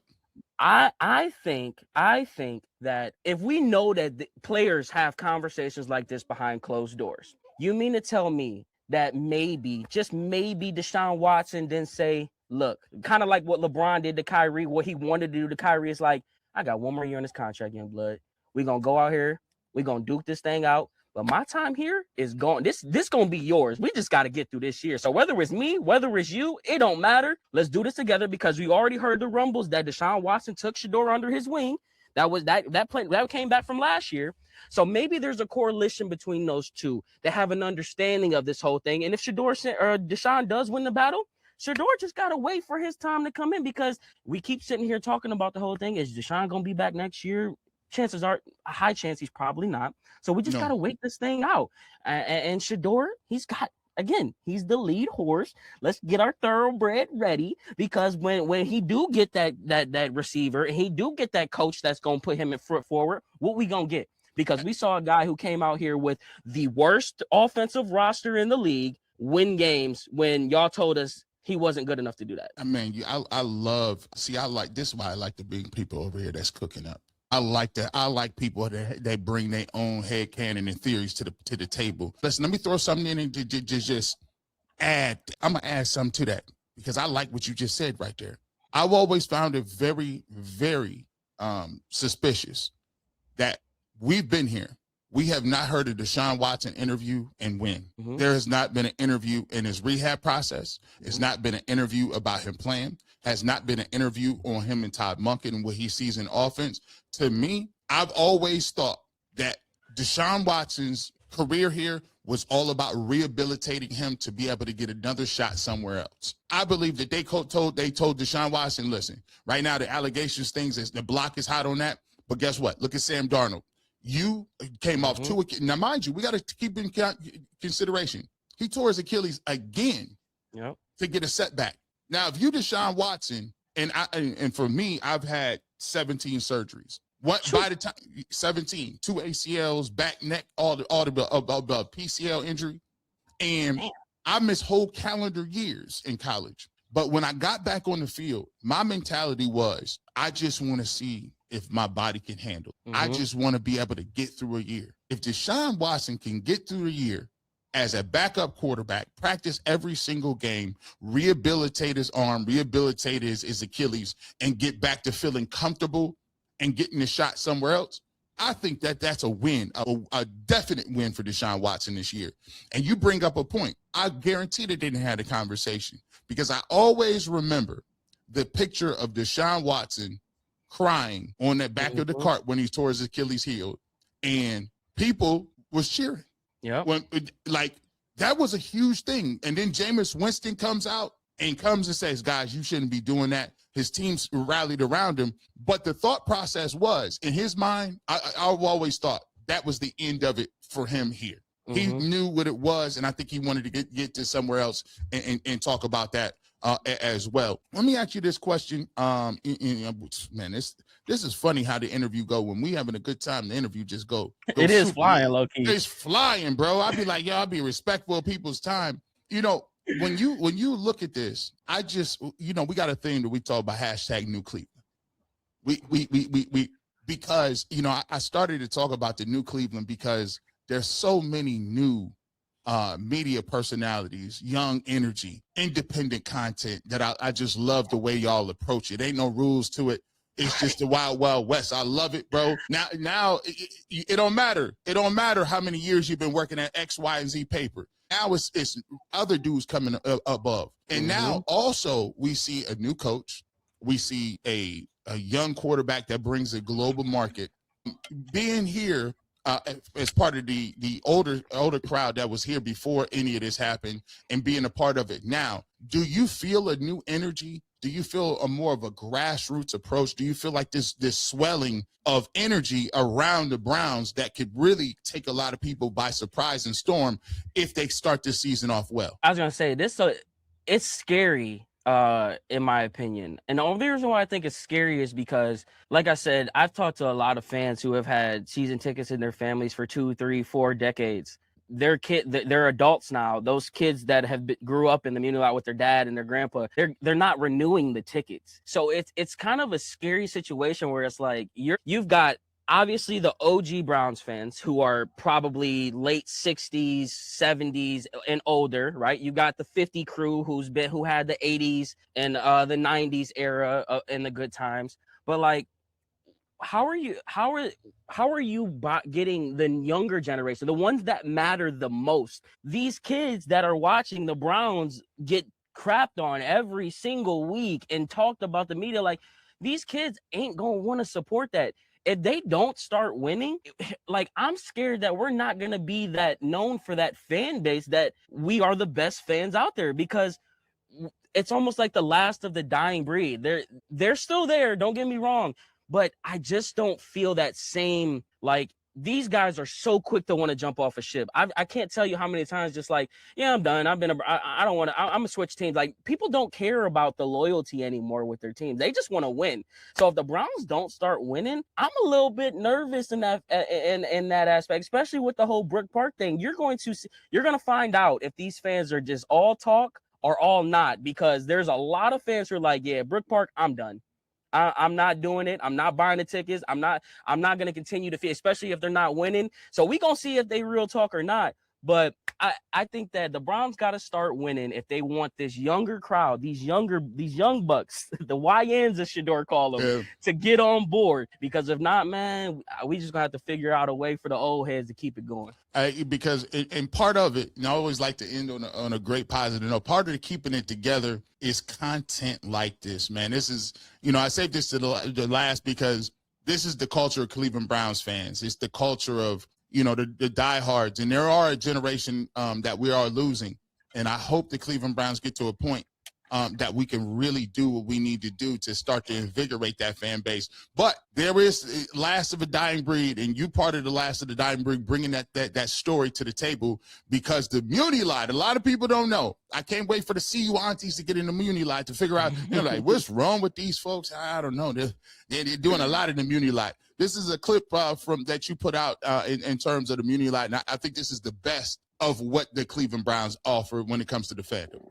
I think that if we know that the players have conversations like this behind closed doors, you mean to tell me that maybe, just maybe, Deshaun Watson didn't say, look, kind of like what LeBron did to Kyrie, what he wanted to do to Kyrie is like, I got one more year on this contract, young blood. We're going to go out here. We're going to duke this thing out. But my time here is gone. This going to be yours. We just got to get through this year. So whether it's me, whether it's you, it don't matter. Let's do this together, because we already heard the rumbles that Deshaun Watson took Shedeur under his wing. That came back from last year. So maybe there's a correlation between those two that have an understanding of this whole thing. And if Deshaun does win the battle, Shedeur just got to wait for his time to come in, because we keep sitting here talking about the whole thing. Is Deshaun going to be back next year? Chances are a high chance he's probably not. So we just got to wait this thing out. And Shedeur, he's the lead horse. Let's get our thoroughbred ready, because when he do get that receiver and he do get that coach that's going to put him in front forward, what we going to get? Because we saw a guy who came out here with the worst offensive roster in the league win games when y'all told us he wasn't good enough to do that. I mean, I like this is why I like to bring people over here that's cooking up. I like that. I like people that bring their own headcanon and theories to the table. Listen, let me throw something in and just add. I'm going to add something to that, because I like what you just said right there. I've always found it very, very suspicious that we've been here. We have not heard a Deshaun Watson interview and win. Mm-hmm. There has not been an interview in his rehab process. It's not been an interview about him playing. Has not been an interview on him and Todd Monken and what he sees in offense. To me, I've always thought that Deshaun Watson's career here was all about rehabilitating him to be able to get another shot somewhere else. I believe that they told Deshaun Watson, listen, right now the allegations things is the block is hot on that, but guess what? Look at Sam Darnold. You came off now, mind you, we got to keep in consideration. He tore his Achilles again to get a setback. Now, if you Deshaun Watson, and for me, I've had 17 surgeries. What by the time 17, 2 ACLs, back, neck, all the PCL injury, and Man. I missed whole calendar years in college. But when I got back on the field, my mentality was, I just want to see if my body can handle. I just want to be able to get through a year. If Deshaun Watson can get through a year as a backup quarterback, practice every single game, rehabilitate his arm, rehabilitate his Achilles, and get back to feeling comfortable and getting the shot somewhere else, I think that's a win, a definite win for Deshaun Watson this year. And you bring up a point. I guarantee they didn't have a conversation, because I always remember the picture of Deshaun Watson crying on that back of the cart when he tore his Achilles heel, and people was cheering. Yeah. When like that was a huge thing. And then Jameis Winston comes out and says, guys, you shouldn't be doing that. His teams rallied around him. But the thought process was, in his mind, I've always thought that was the end of it for him here. He knew what it was, and I think he wanted to get to somewhere else and talk about that as well. Let me ask you this question. Man, this is funny how the interview go. When we having a good time, the interview just go it is flying, low key. It's flying, bro. I'd be like, yo, I'll be respectful of people's time. You know, when you look at this, I just, we got a thing that we talk about, hashtag New Cleveland. We because, I started to talk about the New Cleveland because there's so many new media personalities, young energy, independent content that I just love the way y'all approach it. Ain't no rules to it. It's just the wild, wild west. I love it, bro. Now it don't matter. It don't matter how many years you've been working at X, Y, and Z paper. Now it's other dudes coming above. And now also we see a new coach. We see a young quarterback that brings a global market. Being here as part of the older crowd that was here before any of this happened, and being a part of it now, do you feel a new energy? Do you feel a more of a grassroots approach? Do you feel like this swelling of energy around the Browns that could really take a lot of people by surprise and storm if they start this season off well? I was gonna say this, so it's scary, in my opinion. And the only reason why I think it's scary is because, like I said, I've talked to a lot of fans who have had season tickets in their families for 2, 3, 4 decades. They're adults now. Those kids that grew up in the Muni Lot with their dad and their grandpa, they're not renewing the tickets. So it's kind of a scary situation where it's like you've got obviously the OG Browns fans who are probably late 60s, 70s and older, right? You got the 50 crew who had the 80s and the 90s era and the good times. But like, how are you getting the younger generation, the ones that matter the most? These kids that are watching the Browns get crapped on every single week and talked about the media, like these kids ain't gonna want to support that. If they don't start winning, like I'm scared that we're not going to be that known for that fan base, that we are the best fans out there, because it's almost like the last of the dying breed. They're still there. Don't get me wrong. But I just don't feel that same, like, these guys are so quick to want to jump off a ship. I can't tell you how many times just like, yeah, I'm done. I don't want to, I'm going to switch teams. Like, people don't care about the loyalty anymore with their teams. They just want to win. So if the Browns don't start winning, I'm a little bit nervous in that aspect, especially with the whole Brook Park thing. You're going to find out if these fans are just all talk or all not, because there's a lot of fans who are like, yeah, Brook Park, I'm done. I'm not doing it. I'm not buying the tickets. I'm not going to continue to feel, especially if they're not winning. So we going to see if they real talk or not. But I think that the Browns got to start winning if they want this younger crowd, these young bucks, the YNs as Shedeur call them, to get on board. Because if not, man, we just gonna have to figure out a way for the old heads to keep it going. Because part of it, and I always like to end on a great positive note, part of keeping it together is content like this, man. This is, I saved this to the last because this is the culture of Cleveland Browns fans. It's the culture of, the diehards, and there are a generation that we are losing. And I hope the Cleveland Browns get to a point that we can really do what we need to do to start to invigorate that fan base. But there is last of a dying breed, and you part of the last of the dying breed, bringing that story to the table, because the Muni Lot, a lot of people don't know. I can't wait for the CU aunties to get in the Muni Lot to figure out, like, what's wrong with these folks? I don't know. They're doing a lot in the Muni Lot. This is a clip from that you put out in terms of the Muni Lot, and I think this is the best of what the Cleveland Browns offer when it comes to the fandom.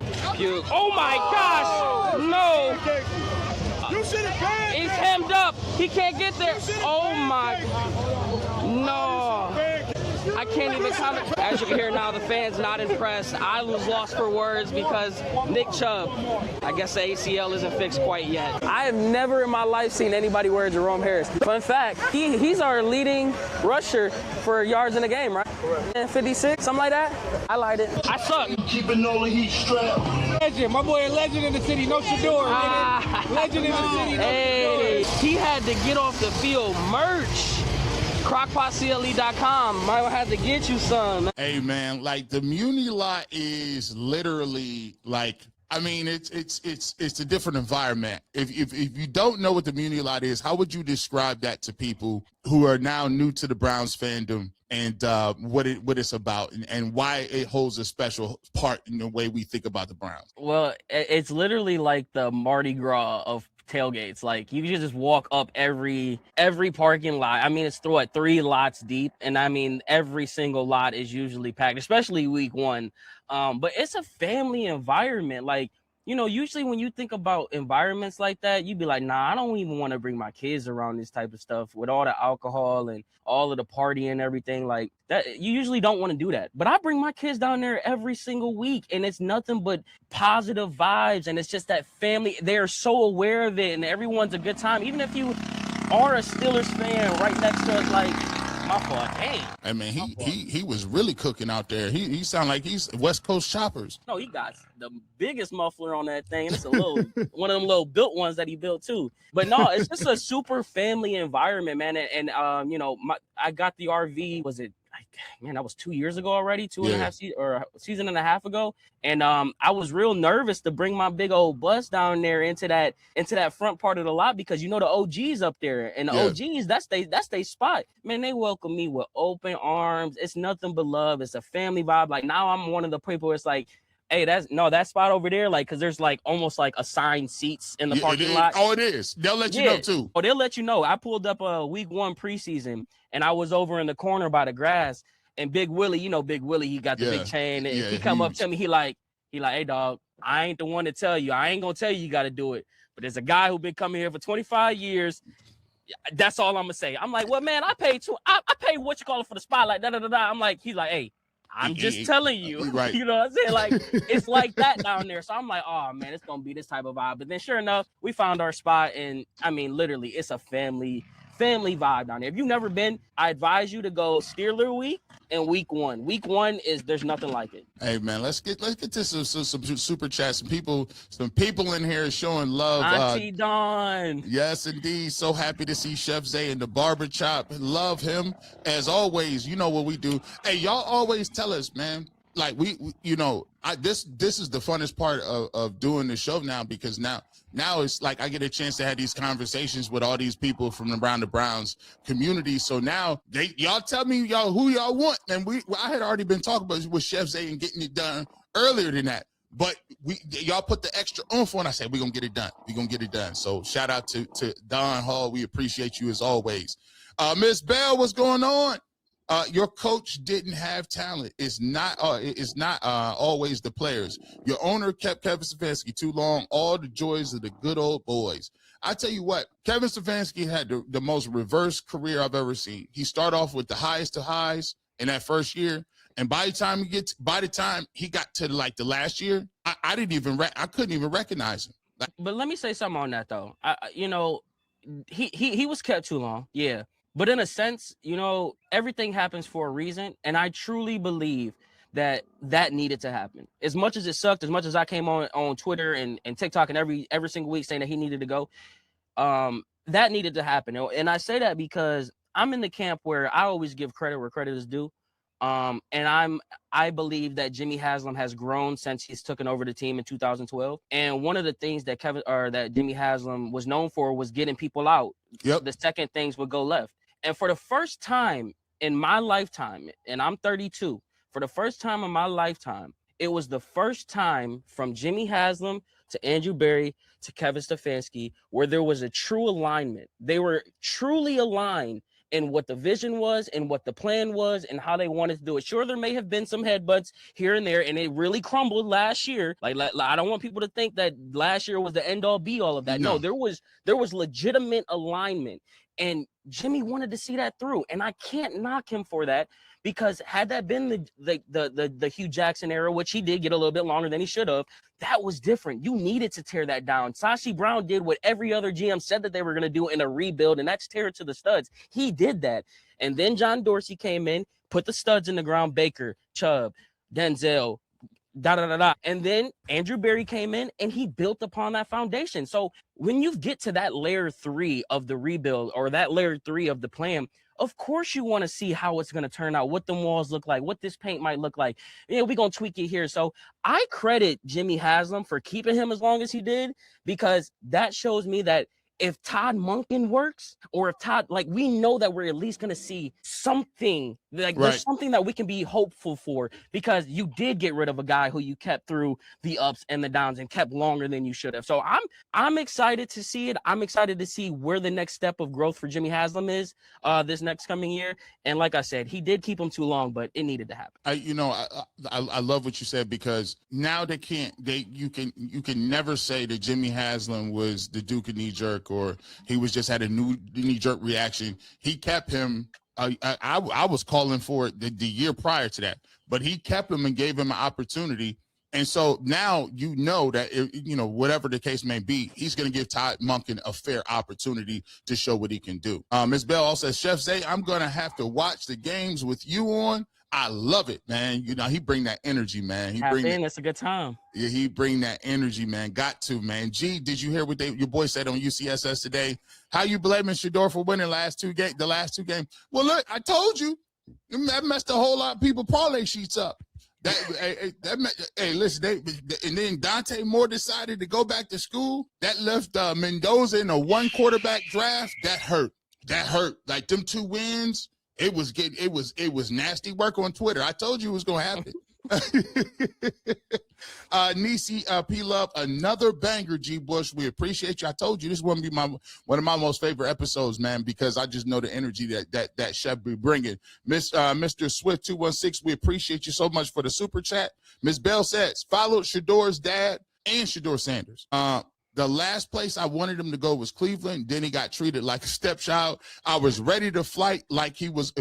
Oh my gosh! No! You should have He's hemmed up. He can't get there. Oh my! No! I can't even comment. As you can hear now, the fans not impressed. I was lost for words because Nick Chubb, I guess the ACL isn't fixed quite yet. I have never in my life seen anybody wear Jerome Harris. Fun fact, he's our leading rusher for yards in the game, right? 56, something like that. I lied it. I suck. Keeping all the heat strapped. Legend, my boy, a legend in the city. No Shedeur, nigga. Legend in the city. No hey, he had to get off the field merch. CrockpotCLE.com. Might have to get you some. Hey man, like the Muni Lot is literally like, I mean, it's a different environment. If you don't know what the Muni Lot is, how would you describe that to people who are now new to the Browns fandom, and what it's about, and why it holds a special part in the way we think about the Browns? Well, it's literally like the Mardi Gras of tailgates. Like, you can just walk up every parking lot. I mean, it's 3 lots deep, and I mean every single lot is usually packed, especially week 1. But it's a family environment. Like, usually when you think about environments like that, you'd be like, nah, I don't even want to bring my kids around this type of stuff with all the alcohol and all of the partying and everything like that. You usually don't want to do that. But I bring my kids down there every single week, and it's nothing but positive vibes. And it's just that family. They're so aware of it, and everyone's a good time. Even if you are a Steelers fan right next to us, like, my fault. Dang. I mean, he was really cooking out there. He sound like he's West Coast choppers. No, he got the biggest muffler on that thing. It's a little one of them little built ones that he built too. But no, it's just a super family environment, man. And I got the RV. Was it? Man, that was 2 years ago already, a season and a half ago. And I was real nervous to bring my big old bus down there into that front part of the lot, because the OGs up there, and the OGs, that's they spot. Man, they welcome me with open arms. It's nothing but love. It's a family vibe. Like, now I'm one of the people where it's like, hey, that spot over there, like, because there's like almost like assigned seats in the parking lot. Oh, it is. They'll let you know too. Oh, they'll let you know. I pulled up week 1 preseason, and I was over in the corner by the grass, and Big Willie, Big Willie, he got the big chain, and he come up to me, he like, hey dog, I ain't the one to tell you. I ain't gonna tell you got to do it, but there's a guy who been coming here for 25 years. That's all I'm gonna say. I'm like, well, man, I paid what you call it for the spotlight. I'm like, he's like, hey, I'm just telling you, right. You know what I'm saying? Like, it's like that down there. So I'm like, oh man, it's gonna be this type of vibe. But then sure enough, we found our spot, and I mean, literally, it's a family vibe down there. If you've never been, I advise you to go Steeler week and week 1. Week 1 there's nothing like it. Hey man, let's get to some super chats. Some people in here showing love. Auntie Dawn. Yes, indeed. So happy to see Chef Zae in the Babershop. Love him as always. You know what we do. Hey, y'all always tell us, man. Like this is the funnest part of doing the show now, because now it's like I get a chance to have these conversations with all these people from around the Browns community. So now y'all tell me who y'all want, and I had already been talking about with Chef Zae and getting it done earlier than that. But y'all put the extra oomph on. I said we're gonna get it done. We're gonna get it done. So shout out to Don Hall. We appreciate you as always. Miss Bell, what's going on? Your coach didn't have talent. It's not always the players. Your owner kept Kevin Stefanski too long. All the joys of the good old boys. I tell you what, Kevin Stefanski had the most reverse career I've ever seen. He started off with the highest of highs in that first year, and by the time he got to like the last year, I couldn't even recognize him. But let me say something on that though. He was kept too long. Yeah. But in a sense, everything happens for a reason. And I truly believe that needed to happen. As much as it sucked, as much as I came on Twitter and TikTok and every single week saying that he needed to go, that needed to happen. And I say that because I'm in the camp where I always give credit where credit is due. And I believe that Jimmy Haslam has grown since he's taken over the team in 2012. And one of the things that that Jimmy Haslam was known for was getting people out. Yep. The second things would go left. And for the first time in my lifetime, and I'm 32, for the first time in my lifetime, it was the first time from Jimmy Haslam to Andrew Berry to Kevin Stefanski where there was a true alignment. They were truly aligned in what the vision was and what the plan was and how they wanted to do it. Sure, there may have been some headbutts here and there, and it really crumbled last year. Like I don't want people to think that last year was the end all be all of that. No, there was legitimate alignment, and Jimmy wanted to see that through, and I can't knock him for that. Because had that been the Hugh Jackson era, which he did get a little bit longer than he should have, that was different. You needed to tear that down. Sashi Brown did what every other GM said that they were going to do in a rebuild, and that's tear it to the studs. He did that. And then John Dorsey came in, put the studs in the ground, Baker, Chubb, Denzel, And then Andrew Berry came in and he built upon that foundation. So when you get to that layer 3 of the rebuild or that layer 3 of the plan, of course you want to see how it's going to turn out, what the walls look like, what this paint might look like. Yeah, we're going to tweak it here. So I credit Jimmy Haslam for keeping him as long as he did, because that shows me that if Todd Monken works, or if Todd, like, we know that we're at least going to see something, like there's something that we can be hopeful for, because you did get rid of a guy who you kept through the ups and the downs and kept longer than you should have. So I'm excited to see it. I'm excited to see where the next step of growth for Jimmy Haslam is this next coming year. And like I said, he did keep him too long, but it needed to happen. I love what you said, because now you can never say that Jimmy Haslam was the Duke of knee jerk, or he was just had a new knee-jerk reaction. He kept him. I was calling for it the year prior to that, but he kept him and gave him an opportunity. And so now you know that, whatever the case may be, he's going to give Todd Monken a fair opportunity to show what he can do. Ms. Bell also says, Chef Zae, I'm going to have to watch the games with you on. I love it, man. He bring that energy, man. It's a good time. Yeah, he bring that energy, man. Got to, man. G, did you hear what your boy said on UCSS today? How you blaming Shedeur for winning the last two games? Well, look, I told you, that messed a whole lot of people parlay sheets up. Listen, and then Dante Moore decided to go back to school. That left Mendoza in a 1 quarterback draft. That hurt. Like them 2 wins. It was nasty work on Twitter. I told you it was gonna happen. Nisi P Love, another banger, G Bush. We appreciate you. I told you this is going to be one of my most favorite episodes, man, because I just know the energy that Chef be bringing. Mr. Swift 216, we appreciate you so much for the super chat. Ms. Bell says, followed Shedeur's dad and Shedeur Sanders. The last place I wanted him to go was Cleveland. Then he got treated like a stepchild. I was ready to fight like he was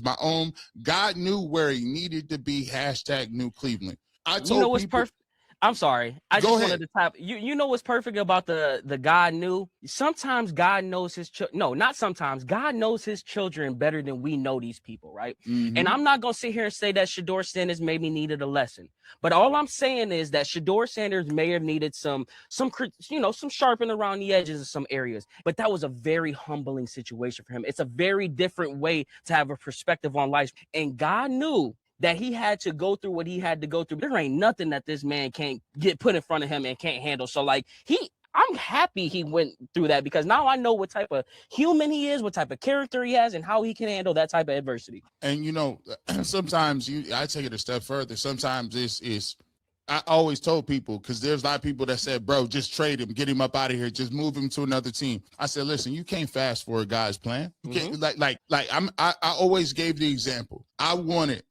my own. God knew where he needed to be. # new Cleveland. I told what's perfect? I'm sorry. I just wanted to tap. You know what's perfect about the God knew? Sometimes God knows his not sometimes. God knows his children better than we know these people, right? Mm-hmm. And I'm not gonna sit here and say that Shedeur Sanders maybe needed a lesson, but all I'm saying is that Shedeur Sanders may have needed some sharpen around the edges of some areas. But that was a very humbling situation for him. It's a very different way to have a perspective on life, and God knew that he had to go through what he had to go through. There ain't nothing that this man can't get put in front of him and can't handle. So I'm happy he went through that, because now I know what type of human he is, what type of character he has, and how he can handle that type of adversity. And sometimes I take it a step further. Sometimes I always told people, because there's a lot of people that said, bro, just trade him, get him up out of here, just move him to another team. I said, listen, you can't fast forward God's plan. You can't, I always gave the example. I wanted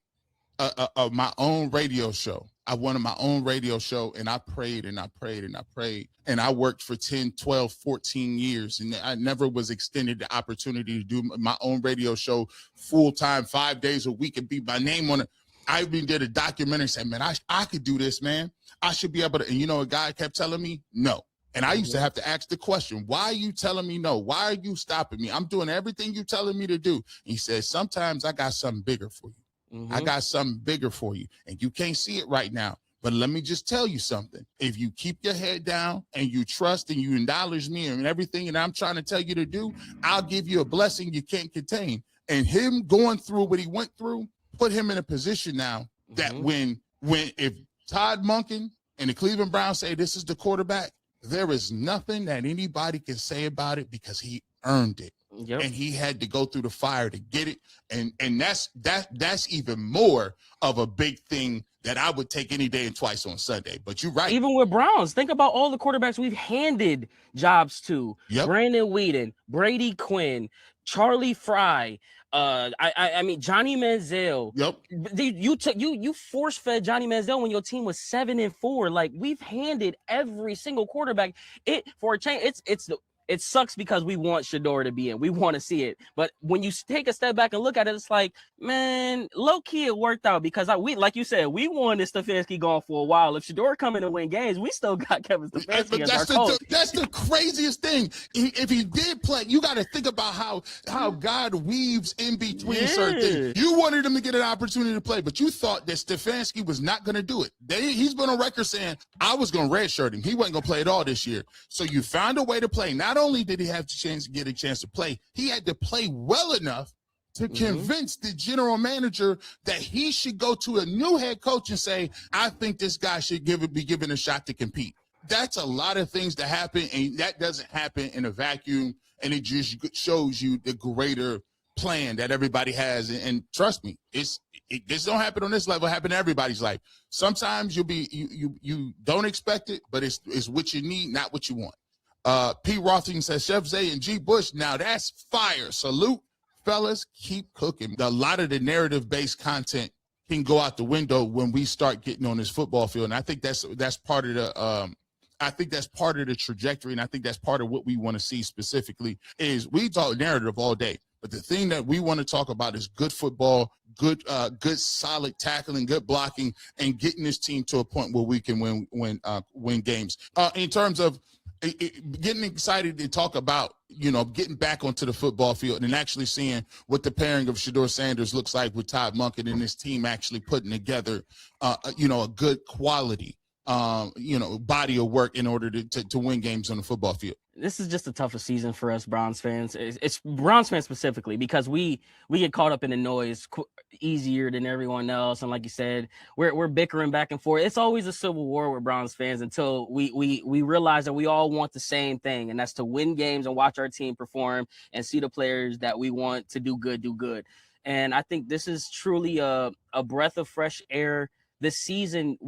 my own radio show. I wanted my own radio show, and I prayed and I prayed and I prayed. And I worked for 10, 12, 14 years, and I never was extended the opportunity to do my own radio show full-time, 5 days a week, and be my name on it. I even did a documentary saying, man, I could do this, man. I should be able to. And a guy kept telling me no. And I used to have to ask the question, why are you telling me no? Why are you stopping me? I'm doing everything you're telling me to do. And he said, sometimes I got something bigger for you. Mm-hmm. I got something bigger for you, and you can't see it right now. But let me just tell you something. If you keep your head down and you trust and you acknowledge me and everything that I'm trying to tell you to do, I'll give you a blessing you can't contain. And him going through what he went through put him in a position now that when if Todd Monken and the Cleveland Browns say this is the quarterback, there is nothing that anybody can say about it because he earned it. Yep. And he had to go through the fire to get it. And that's even more of a big thing that I would take any day and twice on Sunday. But you're right. Even with Browns, think about all the quarterbacks we've handed jobs to. Yep. Brandon Whedon, Brady Quinn, Charlie Fry, I mean Johnny Manziel. Yep. You force fed Johnny Manziel when your team was 7-4. Like, we've handed every single quarterback it for a change. It sucks because we want Shedeur to be in. We want to see it. But when you take a step back and look at it, it's like, man, low-key it worked out because we, like you said, we wanted Stefanski gone for a while. If Shedeur come in and win games, we still got Kevin Stefanski as our coach. That's the craziest thing. If he did play, you got to think about how God weaves in between certain things. You wanted him to get an opportunity to play, but you thought that Stefanski was not going to do it. He's been on record saying, I was going to redshirt him. He wasn't going to play at all this year. So you found a way to play. Not only did he have to get a chance to play, he had to play well enough to convince the general manager that he should go to a new head coach and say, I think this guy should be given a shot to compete. That's a lot of things to happen, and that doesn't happen in a vacuum, and it just shows you the greater plan that everybody has. And trust me, this don't happen on this level. It happen in everybody's life. Sometimes you don't expect it, but it's what you need, not what you want. P. Rothing says, Chef Zae and G. Bush, now that's fire. Salute, fellas, keep cooking. A lot of the narrative-based content can go out the window when we start getting on this football field, and I think that's part of the trajectory, and I think that's part of what we want to see specifically. Is we talk narrative all day, but the thing that we want to talk about is good football, good solid tackling, good blocking, and getting this team to a point where we can win games. In terms of getting excited to talk about, getting back onto the football field and actually seeing what the pairing of Shedeur Sanders looks like with Todd Monken and his team actually putting together, a good quality, body of work in order to win games on the football field. This is just the toughest season for us Browns fans. It's Browns fans specifically because we get caught up in the noise easier than everyone else. And like you said, we're bickering back and forth. It's always a civil war with Browns fans until we realize that we all want the same thing, and that's to win games and watch our team perform and see the players that we want to do good. And I think this is truly a breath of fresh air this season.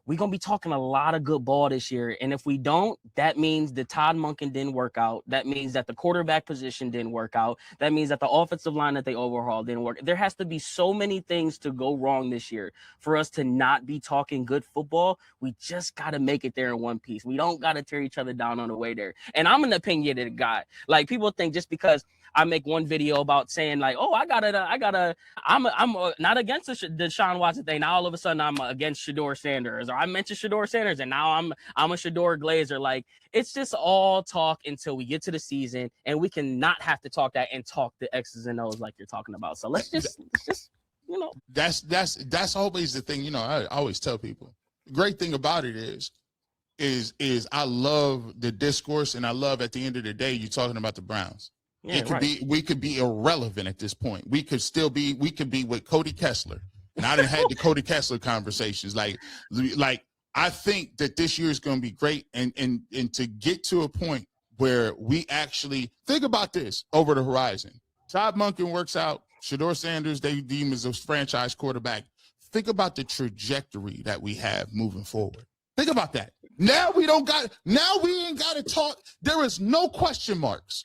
We're going to be talking a lot of good ball this year. And if we don't, that means the Todd Monken didn't work out. That means that the quarterback position didn't work out. That means that the offensive line that they overhauled didn't work. There has to be so many things to go wrong this year for us to not be talking good football. We just got to make it there in one piece. We don't got to tear each other down on the way there. And I'm an opinionated guy. Like, people think just because I make one video about saying like, oh, I'm not against the Deshaun Watson thing. Now all of a sudden I'm against Shedeur Sanders, or I mentioned Shedeur Sanders and now I'm a Shedeur Glazer. Like, it's just all talk until we get to the season, and we can not have to talk that and talk the X's and O's like you're talking about. So let's just that's always the thing. I always tell people, the great thing about it is I love the discourse, and I love at the end of the day, you're talking about the Browns. Yeah, we could be irrelevant at this point. We could be with Cody Kessler. And I done had the Cody Kessler conversations. Like I think that this year is going to be great. And to get to a point where we actually think about this over the horizon. Todd Monken works out. Shedeur Sanders, they deem as a franchise quarterback. Think about the trajectory that we have moving forward. Think about that. Now we ain't got to talk. There is no question marks.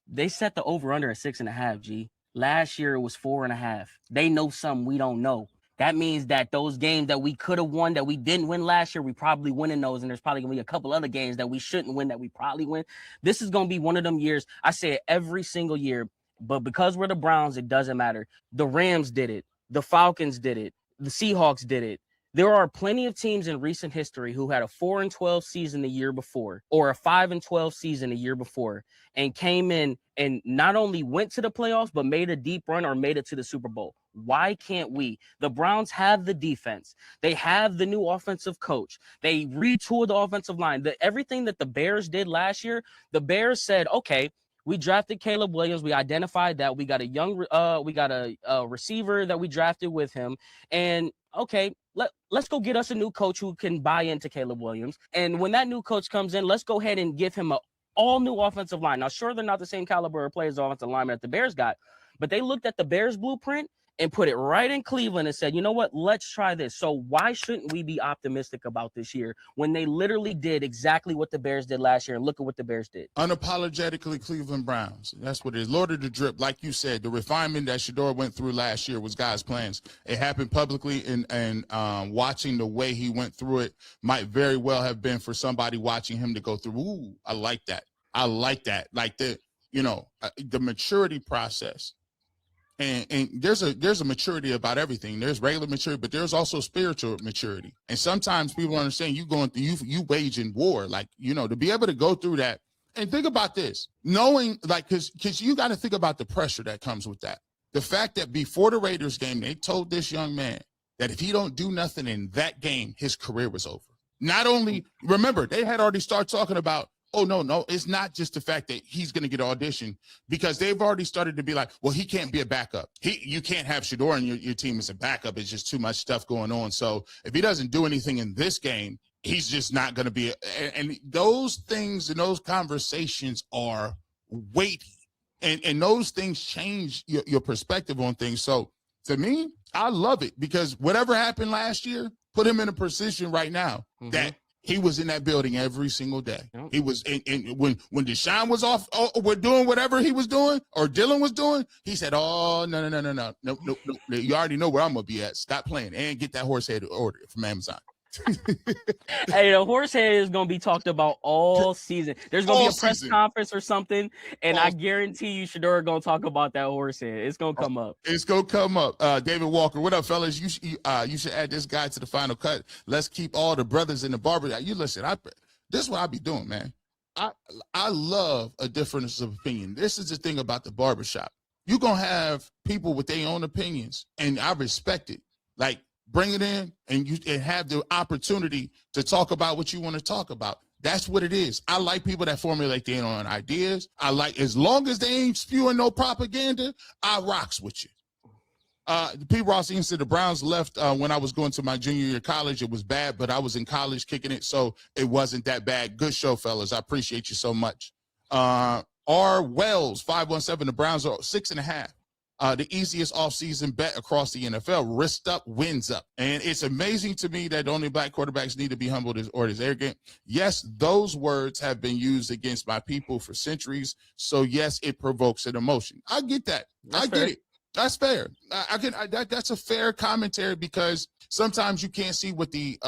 They set the over-under at 6.5, G. Last year it was 4.5. They know something we don't know. That means that those games that we could have won that we didn't win last year, we probably winning those, and there's probably going to be a couple other games that we shouldn't win that we probably win. This is going to be one of them years. I say it every single year, but because we're the Browns, it doesn't matter. The Rams did it. The Falcons did it. The Seahawks did it. There are plenty of teams in recent history who had a 4-12 season the year before, or a 5-12 season the year before, and came in and not only went to the playoffs, but made a deep run or made it to the Super Bowl. Why can't we? The Browns have the defense. They have the new offensive coach. They retooled the offensive line. Everything that the Bears did last year, the Bears said, okay, We drafted Caleb Williams. We identified that. We got a receiver that we drafted with him. And okay, let's go get us a new coach who can buy into Caleb Williams. And when that new coach comes in, let's go ahead and give him a all new offensive line. Now, sure, they're not the same caliber of players, offensive lineman that the Bears got, but they looked at the Bears blueprint and put it right in Cleveland and said, you know what, let's try this. So why shouldn't we be optimistic about this year when they literally did exactly what the Bears did last year? And look at what the Bears did. Unapologetically Cleveland Browns. That's what it is. Lord of the drip, like you said, the refinement that Shedeur went through last year was God's plans. It happened publicly, and watching the way he went through it might very well have been for somebody watching him to go through, ooh, I like that. I like that. Like the maturity process. And there's a maturity about everything. There's regular maturity, but there's also spiritual maturity. And sometimes people understand you waging war, like, to be able to go through that. And think about this, knowing, like, because you got to think about the pressure that comes with that. The fact that before the Raiders game, they told this young man that if he don't do nothing in that game, his career was over. Not only, remember, they had already started talking about, oh, no, it's not just the fact that he's going to get auditioned, because they've already started to be like, well, he can't be a backup. You can't have Shedeur on your team as a backup. It's just too much stuff going on. So if he doesn't do anything in this game, he's just not going to be. And those things and those conversations are weighty. And those things change your perspective on things. So to me, I love it, because whatever happened last year put him in a position right now that he was in that building every single day. Yep. He was when Deshaun was off, we're doing whatever he was doing or Dylan was doing. He said, "Oh, no. You already know where I'm gonna be at. Stop playing and get that horse head order from Amazon." Hey, the horse head is going to be talked about all season. There's going to be a press conference or something, and I guarantee you Shedeur going to talk about that horse head. It's going to come up. It's going to come up. David Walker, what up, fellas? You should add this guy to the final cut. Let's keep all the brothers in the barber. You listen, this is what I be doing, man. I love a difference of opinion. This is the thing about the barbershop. You're going to have people with their own opinions, and I respect it. Like, bring it in and have the opportunity to talk about what you want to talk about. That's what it is. I like people that formulate their own ideas. I like, as long as they ain't spewing no propaganda, I rocks with you. P. Ross Ian said the Browns left when I was going to my junior year of college. It was bad, but I was in college kicking it, so it wasn't that bad. Good show, fellas. I appreciate you so much. R. Wells, 517, the Browns are 6.5. The easiest offseason bet across the NFL. Risked up, wins up. And it's amazing to me that only black quarterbacks need to be humbled or is arrogant. Yes, those words have been used against my people for centuries. So, yes, it provokes an emotion. I get that. I get it. That's fair. That's a fair commentary, because sometimes you can't see what the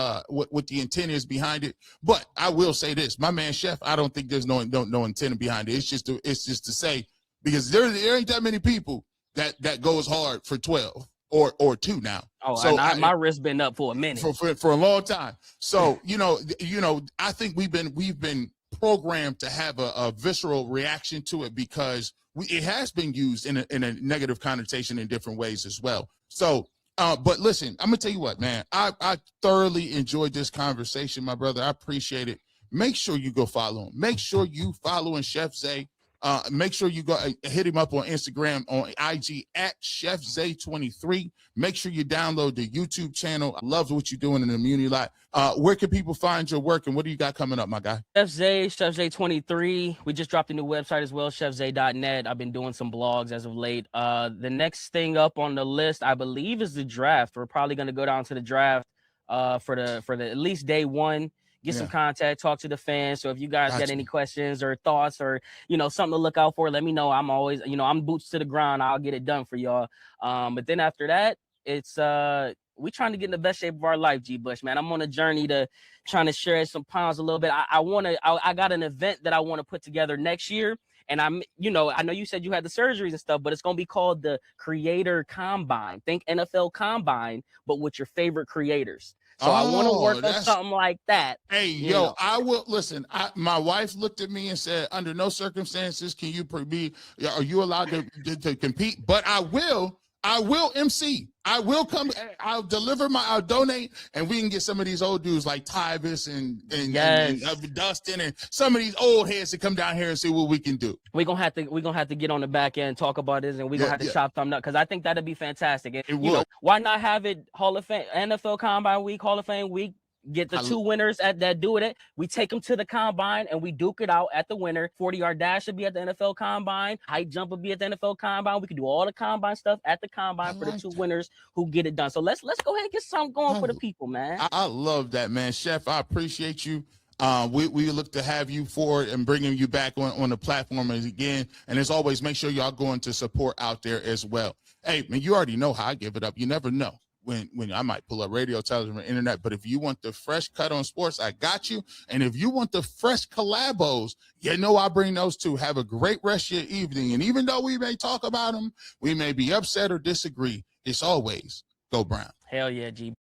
intent is behind it. But I will say this, my man Chef, I don't think there's no intent behind it. It's just to say, because there ain't that many people that goes hard for 12 or 2 now. Oh, so my wrist been up for a minute. For a long time. So, I think we've been programmed to have a visceral reaction to it, because it has been used in a negative connotation in different ways as well. So, but listen, I'm gonna tell you what, man, I thoroughly enjoyed this conversation, my brother. I appreciate it. Make sure you go follow him. Make sure you following Chef Zae. Make sure you go hit him up on Instagram, on IG at Chef Zae 23. Make sure you download the YouTube channel. I love what you're doing in the Muni Lot. Where can people find your work, and what do you got coming up, my guy? Chef Zae 23. We just dropped a new website as well, chefzae.net. I've been doing some blogs as of late. The next thing up on the list, I believe, is the draft. We're probably going to go down to the draft for the at least day one. Get some contact, talk to the fans. So if you guys got any questions or thoughts or, something to look out for, let me know. I'm always, I'm boots to the ground. I'll get it done for y'all. But then after that, it's we trying to get in the best shape of our life, G Bush, man. I'm on a journey to trying to shred some pounds a little bit. I got an event that I want to put together next year. And I know you said you had the surgeries and stuff, but it's going to be called the Creator Combine. Think NFL Combine, but with your favorite creators. So I want to work on something like that. Hey, I will listen. My wife looked at me and said, under no circumstances are you allowed to compete, but I will I will MC. I will come. I'll deliver I'll donate, and we can get some of these old dudes like Tyvis and Dustin and some of these old heads to come down here and see what we can do. We're gonna have to get on the back end and talk about this, and we're gonna have to chop them up because I think that'd be fantastic. And, it would. Why not have it Hall of Fame, NFL Combine Week, Hall of Fame Week? Get the two winners that do it. We take them to the combine and we duke it out at the winner. 40-yard dash should be at the NFL Combine. Height jump would be at the NFL Combine. We could do all the combine stuff at the combine for the two winners who get it done. So let's go ahead and get something going for the people, man. I love that, man. Chef, I appreciate you. We look to have you forward and bringing you back on the platform again. And as always, make sure y'all going to support out there as well. Hey, man, you already know how I give it up. You never know when I might pull up radio, television, or internet. But if you want the fresh cut on sports, I got you. And if you want the fresh collabos, you know I bring those too. Have a great rest of your evening. And even though we may talk about them, we may be upset or disagree, it's always Go Brown. Hell yeah, G.